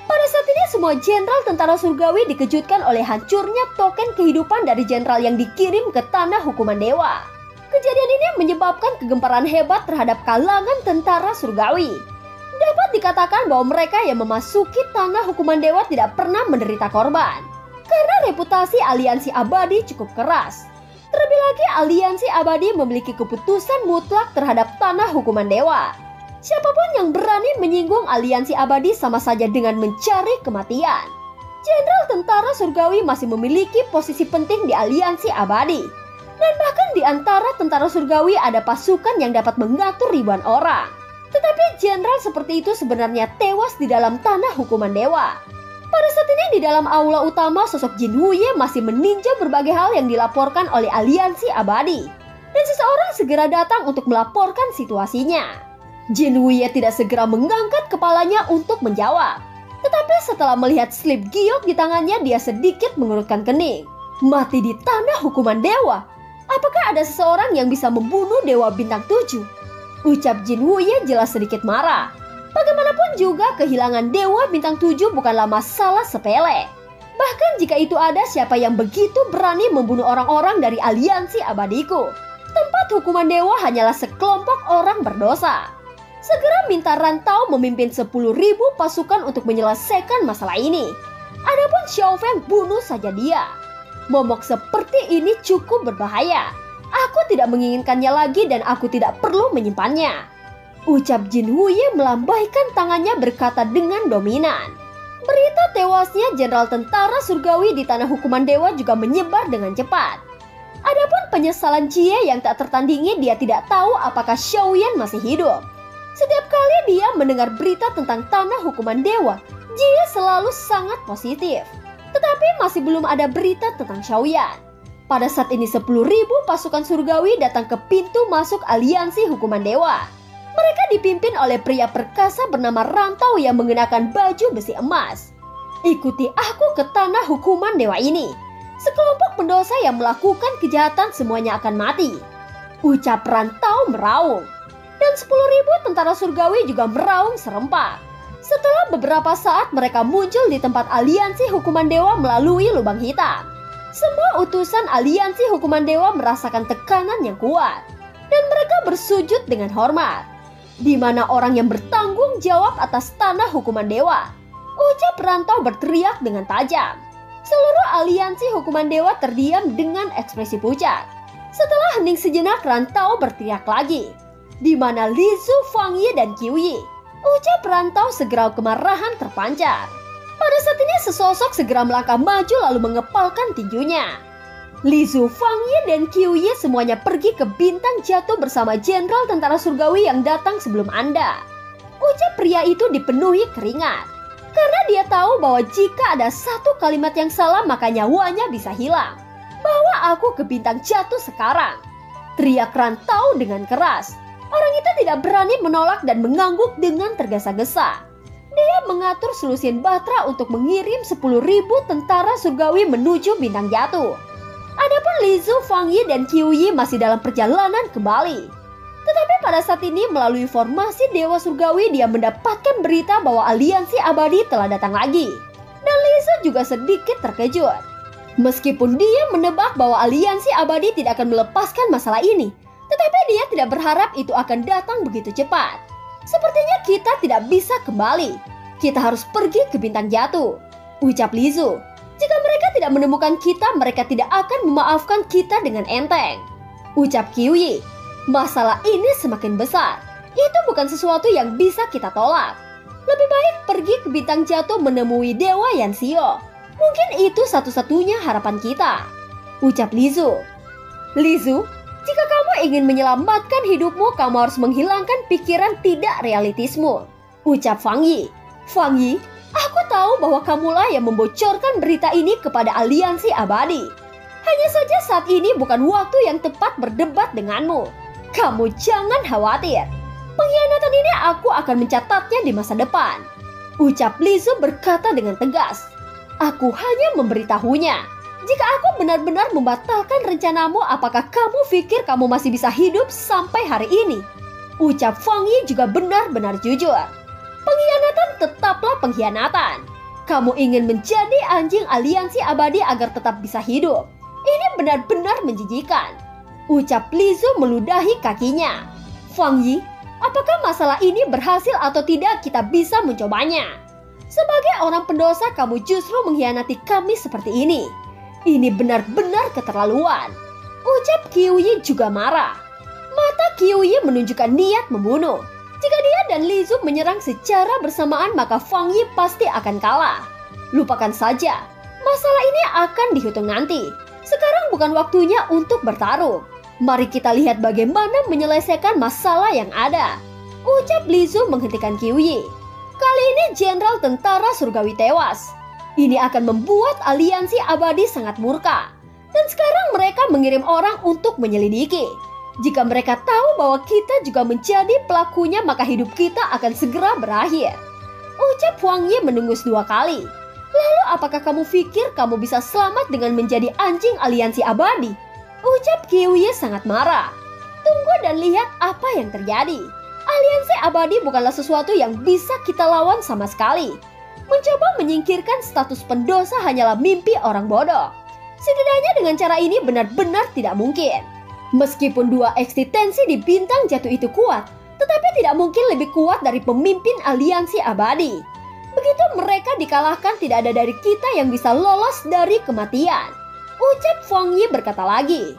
Pada saat ini semua jenderal tentara surgawi dikejutkan oleh hancurnya token kehidupan dari jenderal yang dikirim ke tanah hukuman dewa. Kejadian ini menyebabkan kegemparan hebat terhadap kalangan tentara surgawi. Dapat dikatakan bahwa mereka yang memasuki tanah hukuman dewa tidak pernah menderita korban. Karena reputasi aliansi abadi cukup keras. Terlebih lagi aliansi abadi memiliki keputusan mutlak terhadap tanah hukuman dewa. Siapapun yang berani menyinggung aliansi abadi sama saja dengan mencari kematian. Jenderal tentara surgawi masih memiliki posisi penting di aliansi abadi. Dan bahkan di antara tentara surgawi ada pasukan yang dapat mengatur ribuan orang. Tetapi jenderal seperti itu sebenarnya tewas di dalam tanah hukuman dewa. Pada saat ini di dalam aula utama sosok Jin Wuye masih meninjau berbagai hal yang dilaporkan oleh aliansi abadi. Dan seseorang segera datang untuk melaporkan situasinya. Jin Wuye tidak segera mengangkat kepalanya untuk menjawab. Tetapi setelah melihat slip giok di tangannya, dia sedikit mengerutkan kening. Mati di tanah hukuman dewa. Apakah ada seseorang yang bisa membunuh Dewa Bintang 7? Ucap Jin Wuye jelas sedikit marah. Bagaimanapun juga kehilangan Dewa Bintang 7 bukanlah masalah sepele. Bahkan jika itu ada siapa yang begitu berani membunuh orang-orang dari aliansi abadiku, tempat hukuman dewa hanyalah sekelompok orang berdosa. Segera minta Rantau memimpin 10.000 pasukan untuk menyelesaikan masalah ini. Adapun Xiao Feng, bunuh saja dia. Momok seperti ini cukup berbahaya. Aku tidak menginginkannya lagi dan aku tidak perlu menyimpannya. Ucap Jin Wuye melambaikan tangannya berkata dengan dominan. Berita tewasnya jenderal tentara surgawi di tanah hukuman dewa juga menyebar dengan cepat. Adapun penyesalan Jie yang tak tertandingi, dia tidak tahu apakah Xiaoyan masih hidup. Setiap kali dia mendengar berita tentang tanah hukuman dewa, Jie selalu sangat positif. Tetapi masih belum ada berita tentang Xiaoyan. Pada saat ini 10.000 pasukan surgawi datang ke pintu masuk aliansi hukuman dewa. Mereka dipimpin oleh pria perkasa bernama Rantau yang mengenakan baju besi emas. Ikuti aku ke tanah hukuman dewa ini. Sekelompok pendosa yang melakukan kejahatan semuanya akan mati. Ucap Rantau meraung. Dan 10.000 tentara surgawi juga meraung serempak. Setelah beberapa saat mereka muncul di tempat aliansi hukuman dewa melalui lubang hitam. Semua utusan aliansi hukuman dewa merasakan tekanan yang kuat. Dan mereka bersujud dengan hormat. Di mana orang yang bertanggung jawab atas tanah hukuman dewa? Ucap Rantau berteriak dengan tajam. Seluruh aliansi hukuman dewa terdiam dengan ekspresi pucat. Setelah hening sejenak, Rantau berteriak lagi. Di mana Li Zu, Fang Yi, dan Qiu Yi? Ucap Rantau segera kemarahan terpancar. Pada saat ini sesosok segera melangkah maju lalu mengepalkan tinjunya. Li Zu, Fang Yi, dan Qiu Yi semuanya pergi ke bintang jatuh bersama jenderal tentara surgawi yang datang sebelum Anda. Ucap pria itu dipenuhi keringat. Karena dia tahu bahwa jika ada satu kalimat yang salah maka nyawanya bisa hilang. Bawa aku ke bintang jatuh sekarang. Teriak Rantau dengan keras. Orang itu tidak berani menolak dan mengangguk dengan tergesa-gesa. Dia mengatur selusin batra untuk mengirim 10.000 tentara surgawi menuju bintang jatuh. Adapun Li Zu, Fang Yi, dan Qiu Yi masih dalam perjalanan kembali. Tetapi pada saat ini melalui formasi Dewa Surgawi dia mendapatkan berita bahwa aliansi abadi telah datang lagi. Dan Li Zu juga sedikit terkejut. Meskipun dia menebak bahwa aliansi abadi tidak akan melepaskan masalah ini, tetapi dia tidak berharap itu akan datang begitu cepat. Sepertinya kita tidak bisa kembali. Kita harus pergi ke bintang jatuh. Ucap Li Zu. Jika mereka tidak menemukan kita, mereka tidak akan memaafkan kita dengan enteng. Ucap Qiu Yi. Masalah ini semakin besar. Itu bukan sesuatu yang bisa kita tolak. Lebih baik pergi ke bintang jatuh menemui Dewa Yanxio. Mungkin itu satu-satunya harapan kita. Ucap Li Zu. Li Zu, jika kamu ingin menyelamatkan hidupmu, kamu harus menghilangkan pikiran tidak realistismu. Ucap Fang Yi. Fang Yi, aku tahu bahwa kamulah yang membocorkan berita ini kepada aliansi abadi. Hanya saja saat ini bukan waktu yang tepat berdebat denganmu. Kamu jangan khawatir. Pengkhianatan ini aku akan mencatatnya di masa depan. Ucap Li Zu berkata dengan tegas. Aku hanya memberitahunya. Jika aku benar-benar membatalkan rencanamu, apakah kamu pikir kamu masih bisa hidup sampai hari ini? Ucap Fang Yi juga benar-benar jujur. Pengkhianatan tetaplah pengkhianatan. Kamu ingin menjadi anjing aliansi abadi agar tetap bisa hidup. Ini benar-benar menjijikan. Ucap Li Zu meludahi kakinya. Fang Yi, apakah masalah ini berhasil atau tidak kita bisa mencobanya. Sebagai orang pendosa kamu justru mengkhianati kami seperti ini. Ini benar-benar keterlaluan. Ucap Qiu Yi juga marah. Mata Qiu Yi menunjukkan niat membunuh. Jika dia dan Li Zu menyerang secara bersamaan maka Fang Yi pasti akan kalah. Lupakan saja. Masalah ini akan dihitung nanti. Sekarang bukan waktunya untuk bertarung. Mari kita lihat bagaimana menyelesaikan masalah yang ada. Ucap Li Zu menghentikan Qiuye. Kali ini Jenderal Tentara Surgawi tewas. Ini akan membuat aliansi abadi sangat murka. Dan sekarang mereka mengirim orang untuk menyelidiki. Jika mereka tahu bahwa kita juga menjadi pelakunya, maka hidup kita akan segera berakhir. Ucap Huang Ye mendengus 2 kali. Lalu apakah kamu pikir kamu bisa selamat dengan menjadi anjing aliansi abadi? Ucap Qiuye sangat marah. Tunggu dan lihat apa yang terjadi. Aliansi abadi bukanlah sesuatu yang bisa kita lawan sama sekali. Mencoba menyingkirkan status pendosa hanyalah mimpi orang bodoh. Setidaknya dengan cara ini benar-benar tidak mungkin. Meskipun 2 eksistensi di bintang jatuh itu kuat, tetapi tidak mungkin lebih kuat dari pemimpin aliansi abadi. Begitu mereka dikalahkan, tidak ada dari kita yang bisa lolos dari kematian. Ucap Huang Ye berkata lagi.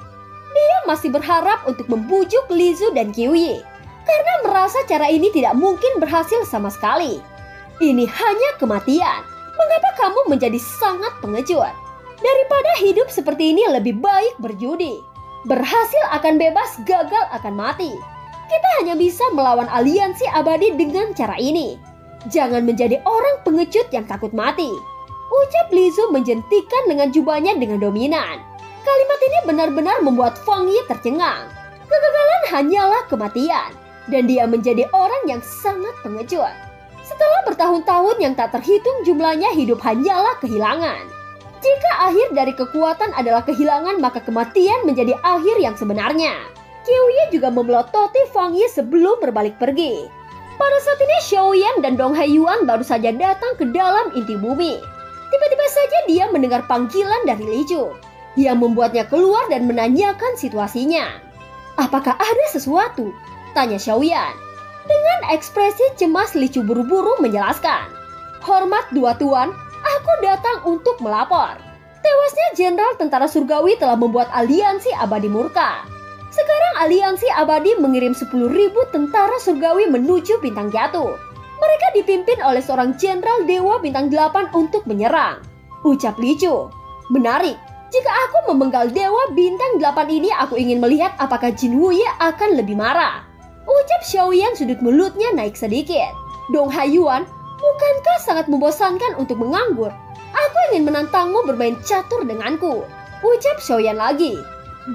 Dia masih berharap untuk membujuk Li Zu dan Qiuye, karena merasa cara ini tidak mungkin berhasil sama sekali. Ini hanya kematian. Mengapa kamu menjadi sangat pengecut? Daripada hidup seperti ini lebih baik berjudi. Berhasil akan bebas, gagal akan mati. Kita hanya bisa melawan aliansi abadi dengan cara ini. Jangan menjadi orang pengecut yang takut mati. Ucap Li Zu menjentikan dengan jubahnya dengan dominan. Kalimat ini benar-benar membuat Huang Ye tercengang. Kegagalan hanyalah kematian. Dan dia menjadi orang yang sangat pengecut. Setelah bertahun-tahun yang tak terhitung jumlahnya, hidup hanyalah kehilangan. Jika akhir dari kekuatan adalah kehilangan, maka kematian menjadi akhir yang sebenarnya. Qiuye juga memelototi Huang Ye sebelum berbalik pergi. Pada saat ini Xiaoyan dan Dong Haiyuan baru saja datang ke dalam inti bumi. Tiba-tiba saja dia mendengar panggilan dari Li Zu. Dia membuatnya keluar dan menanyakan situasinya. Apakah ada sesuatu? Tanya Xiaoyan. Dengan ekspresi cemas, Li Zu buru-buru menjelaskan. Hormat 2 tuan, aku datang untuk melapor. Tewasnya Jenderal Tentara Surgawi telah membuat aliansi abadi murka. Sekarang aliansi abadi mengirim 10.000 tentara surgawi menuju bintang jatuh. Mereka dipimpin oleh seorang jenderal dewa bintang 8 untuk menyerang. Ucap Li Zu. Menarik. Jika aku memenggal dewa bintang 8 ini, aku ingin melihat apakah Jin Wuye akan lebih marah. Ucap Xiaoyan, sudut mulutnya naik sedikit. Dong Haiyuan, bukankah sangat membosankan untuk menganggur? Aku ingin menantangmu bermain catur denganku. Ucap Xiaoyan lagi.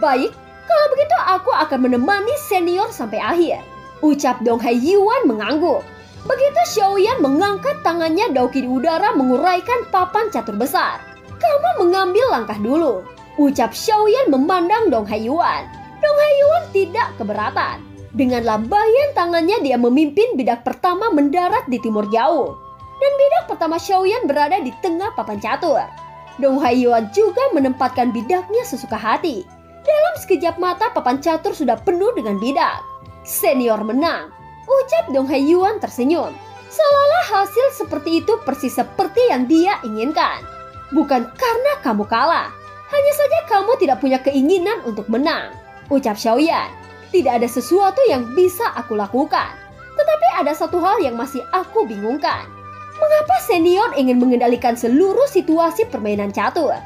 Baik, kalau begitu aku akan menemani senior sampai akhir. Ucap Dong Haiyuan mengangguk. Begitu Xiaoyan mengangkat tangannya, Dauki di udara menguraikan papan catur besar. Kamu mengambil langkah dulu. Ucap Xiaoyan memandang Dong Haiyuan. Dong Haiyuan tidak keberatan. Dengan lambaian tangannya dia memimpin bidak pertama mendarat di timur jauh. Dan bidak pertama Xiaoyan berada di tengah papan catur. Dong Haiyuan juga menempatkan bidaknya sesuka hati. Dalam sekejap mata papan catur sudah penuh dengan bidak. Senior menang. Ucap Dong Haiyuan tersenyum. Seolah-olah hasil seperti itu persis seperti yang dia inginkan. Bukan karena kamu kalah. Hanya saja kamu tidak punya keinginan untuk menang. Ucap Xiaoyan. Tidak ada sesuatu yang bisa aku lakukan. Tetapi ada satu hal yang masih aku bingungkan. Mengapa senior ingin mengendalikan seluruh situasi permainan catur?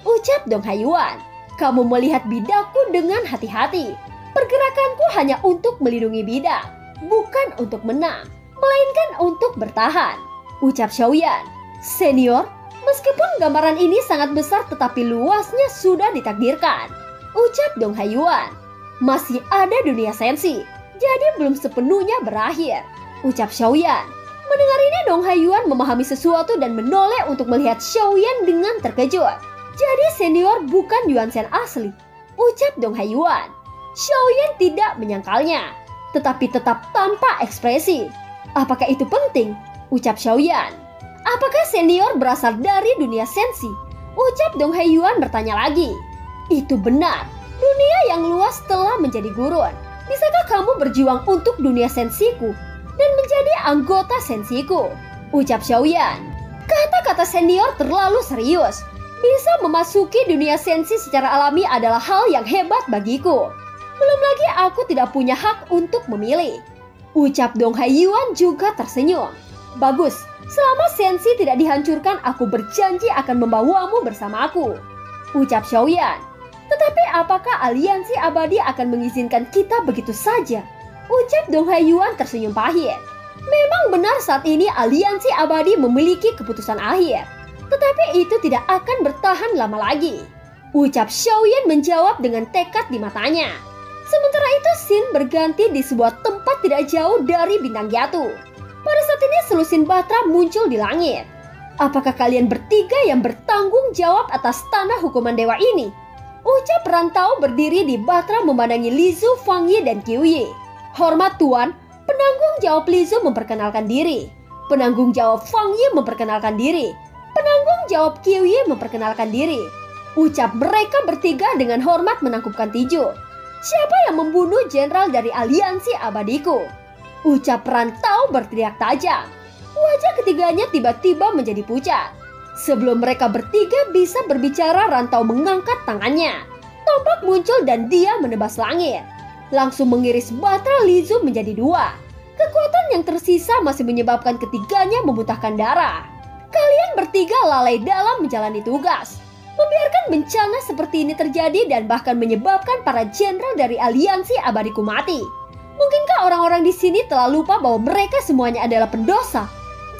Ucap Dong Haiyuan. Kamu melihat bidakku dengan hati-hati. Pergerakanku hanya untuk melindungi bidak. Bukan untuk menang. Melainkan untuk bertahan. Ucap Xiaoyan. Senior, meskipun gambaran ini sangat besar tetapi luasnya sudah ditakdirkan. Ucap Dong Haiyuan. Masih ada dunia sensi, jadi belum sepenuhnya berakhir. Ucap Xiaoyan. Mendengar ini Dong Haiyuan memahami sesuatu dan menoleh untuk melihat Xiaoyan dengan terkejut. Jadi senior bukan Yuan Shen asli. Ucap Dong Haiyuan. Xiaoyan tidak menyangkalnya, tetapi tetap tanpa ekspresi. Apakah itu penting? Ucap Xiaoyan. Apakah senior berasal dari dunia sensi? Ucap Dong Haiyuan bertanya lagi. Itu benar. Dunia yang luas telah menjadi gurun. Bisakah kamu berjuang untuk dunia sensiku dan menjadi anggota sensiku? Ucap Xiaoyan. Kata-kata senior terlalu serius. Bisa memasuki dunia sensi secara alami adalah hal yang hebat bagiku. Belum lagi aku tidak punya hak untuk memilih. Ucap Dong Haiyuan juga tersenyum. Bagus, Selama Sensi tidak dihancurkan, aku berjanji akan membawamu bersamaku, ucap Xiaoyan. Tetapi apakah aliansi abadi akan mengizinkan kita begitu saja? Ucap Dong Haiyuan tersenyum pahit. Memang benar saat ini aliansi abadi memiliki keputusan akhir. Tetapi itu tidak akan bertahan lama lagi, ucap Xiaoyan menjawab dengan tekad di matanya. Sementara itu Xin berganti di sebuah tempat tidak jauh dari bintang jatuh. Pada saat ini selusin Batra muncul di langit. Apakah kalian bertiga yang bertanggung jawab atas tanah hukuman dewa ini? Ucap Rantau berdiri di Batra memandangi Lizu, Fang Yi, dan Qiu Yi. Hormat Tuan, penanggung jawab Lizu memperkenalkan diri. Penanggung jawab Fang Yi memperkenalkan diri. Penanggung jawab Qiu Yi memperkenalkan diri. Ucap mereka bertiga dengan hormat menangkupkan tinju. Siapa yang membunuh jenderal dari aliansi abadiku? Ucap Rantau berteriak tajam. Wajah ketiganya tiba-tiba menjadi pucat. Sebelum mereka bertiga bisa berbicara, Rantau mengangkat tangannya. Tombak muncul dan dia menebas langit. Langsung mengiris Batra Lizu menjadi dua. Kekuatan yang tersisa masih menyebabkan ketiganya memuntahkan darah. Kalian bertiga lalai dalam menjalani tugas. Membiarkan bencana seperti ini terjadi dan bahkan menyebabkan para jenderal dari aliansi abadiku mati. Mungkinkah orang-orang di sini telah lupa bahwa mereka semuanya adalah pendosa?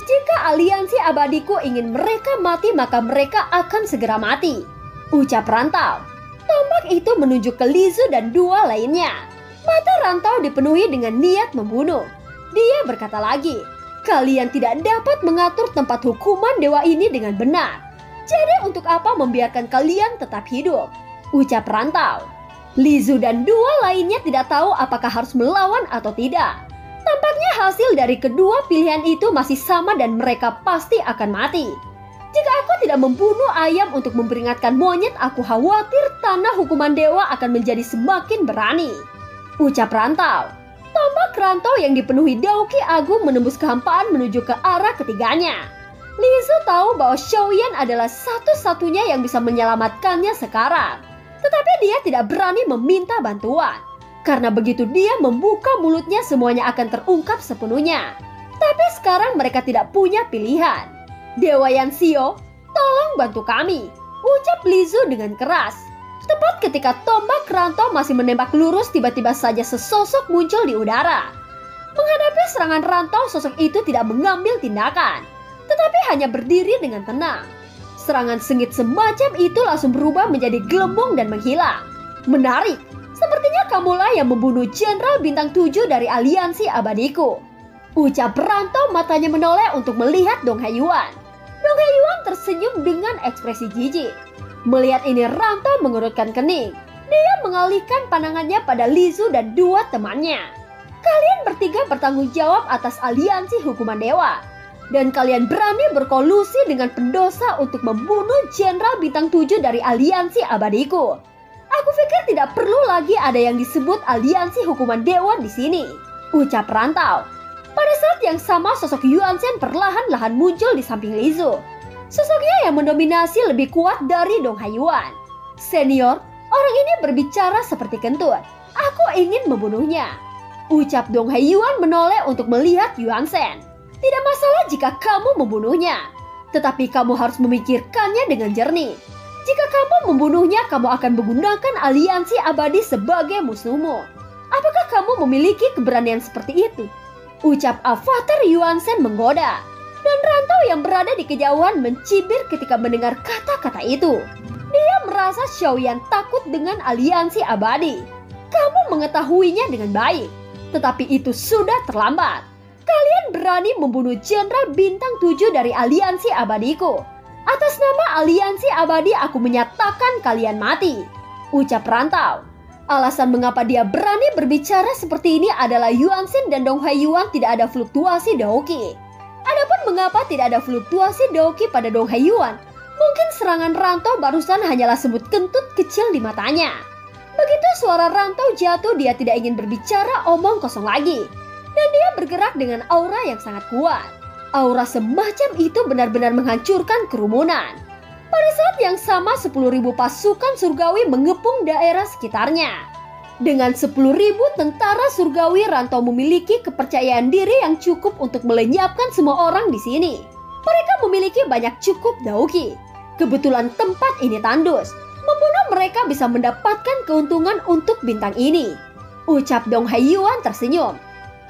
Jika aliansi abadiku ingin mereka mati, maka mereka akan segera mati, ucap Rantau. Tombak itu menunjuk ke Lizu dan dua lainnya. Mata Rantau dipenuhi dengan niat membunuh. Dia berkata lagi, kalian tidak dapat mengatur tempat hukuman dewa ini dengan benar. Jadi untuk apa membiarkan kalian tetap hidup? Ucap Rantau. Lizu dan dua lainnya tidak tahu apakah harus melawan atau tidak. Tampaknya hasil dari kedua pilihan itu masih sama dan mereka pasti akan mati. Jika aku tidak membunuh ayam untuk memperingatkan monyet, aku khawatir tanah hukuman dewa akan menjadi semakin berani, ucap Rantau. Tombak Rantau yang dipenuhi dauki agung menembus kehampaan menuju ke arah ketiganya. Lizu tahu bahwa Xiaoyan adalah satu-satunya yang bisa menyelamatkannya sekarang. Tetapi dia tidak berani meminta bantuan. Karena begitu dia membuka mulutnya, semuanya akan terungkap sepenuhnya. Tapi sekarang mereka tidak punya pilihan. Dewa Yanxio, tolong bantu kami, ucap Lizu dengan keras. Tepat ketika tombak Rantau masih menembak lurus, tiba-tiba saja sesosok muncul di udara. Menghadapi serangan Rantau, sosok itu tidak mengambil tindakan, tetapi hanya berdiri dengan tenang. Serangan sengit semacam itu langsung berubah menjadi gelembung dan menghilang. Menarik, sepertinya kamulah yang membunuh Jenderal Bintang 7 dari aliansi abadiku, ucap Rantau matanya menoleh untuk melihat Dong Haiyuan. Dong Haiyuan tersenyum dengan ekspresi jijik. Melihat ini Rantau mengerutkan kening. Dia mengalihkan pandangannya pada Lizu dan dua temannya. Kalian bertiga bertanggung jawab atas aliansi hukuman dewa. Dan kalian berani berkolusi dengan pendosa untuk membunuh Jenderal Bintang 7 dari aliansi abadiku. Aku pikir tidak perlu lagi ada yang disebut aliansi hukuman dewa di sini, ucap Rantau. Pada saat yang sama sosok Yuan Shen perlahan-lahan muncul di samping Lizu. Sosoknya yang mendominasi lebih kuat dari Dong Haiyuan. Senior, orang ini berbicara seperti kentut. Aku ingin membunuhnya, ucap Dong Haiyuan menoleh untuk melihat Yuan Shen. Tidak masalah jika kamu membunuhnya, tetapi kamu harus memikirkannya dengan jernih. Jika kamu membunuhnya, kamu akan menggunakan aliansi abadi sebagai musuhmu. Apakah kamu memiliki keberanian seperti itu? Ucap avatar Yuan Shen menggoda. Dan Rantau yang berada di kejauhan mencibir ketika mendengar kata-kata itu. Dia merasa Xiaoyan takut dengan aliansi abadi. Kamu mengetahuinya dengan baik, tetapi itu sudah terlambat. Kalian berani membunuh Jenderal Bintang 7 dari aliansi abadiku. Atas nama aliansi abadi aku menyatakan kalian mati, ucap Rantau. Alasan mengapa dia berani berbicara seperti ini adalah Yuan Shen dan Dong Haiyuan tidak ada fluktuasi dauki. Adapun mengapa tidak ada fluktuasi dauki pada Dong Haiyuan, mungkin serangan Rantau barusan hanyalah semut kentut kecil di matanya. Begitu suara Rantau jatuh, dia tidak ingin berbicara omong kosong lagi. Dan dia bergerak dengan aura yang sangat kuat. Aura semacam itu benar-benar menghancurkan kerumunan. Pada saat yang sama 10.000 pasukan surgawi mengepung daerah sekitarnya. Dengan 10.000 tentara surgawi, Rantau memiliki kepercayaan diri yang cukup untuk melenyapkan semua orang di sini. Mereka memiliki banyak cukup dauki. Kebetulan tempat ini tandus. Membunuh mereka bisa mendapatkan keuntungan untuk bintang ini. Ucap Dong Haiyuan tersenyum.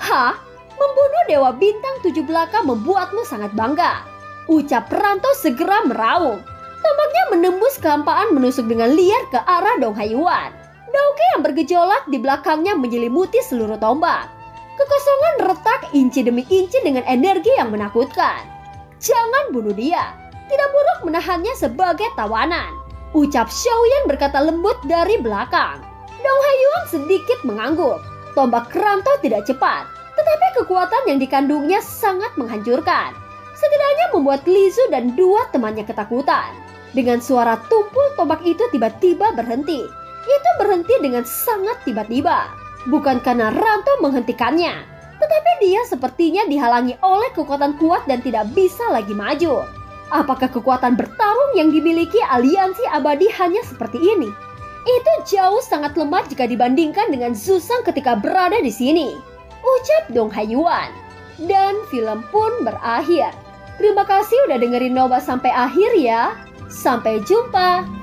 Hah? Membunuh Dewa Bintang 7 belaka membuatmu sangat bangga. Ucap perantau segera meraung. Tombaknya menembus kehampaan menusuk dengan liar ke arah Dong Haiyuan. Dauki yang bergejolak di belakangnya menyelimuti seluruh tombak. Kekosongan retak inci demi inci dengan energi yang menakutkan. Jangan bunuh dia. Tidak buruk menahannya sebagai tawanan. Ucap Xiaoyan berkata lembut dari belakang. Dong Haiyuan sedikit mengangguk. Tombak kerantau tidak cepat, tetapi kekuatan yang dikandungnya sangat menghancurkan. Setidaknya membuat Li Zu dan dua temannya ketakutan. Dengan suara tumpul tombak itu tiba-tiba berhenti. Itu berhenti dengan sangat tiba-tiba. Bukan karena rantau menghentikannya, tetapi dia sepertinya dihalangi oleh kekuatan kuat dan tidak bisa lagi maju. Apakah kekuatan bertarung yang dimiliki aliansi abadi hanya seperti ini? Itu jauh sangat lemah jika dibandingkan dengan Zhu Shang ketika berada di sini. Ucap Dong Haiyuan. Dan film pun berakhir. Terima kasih udah dengerin Nobah sampai akhir ya. Sampai jumpa.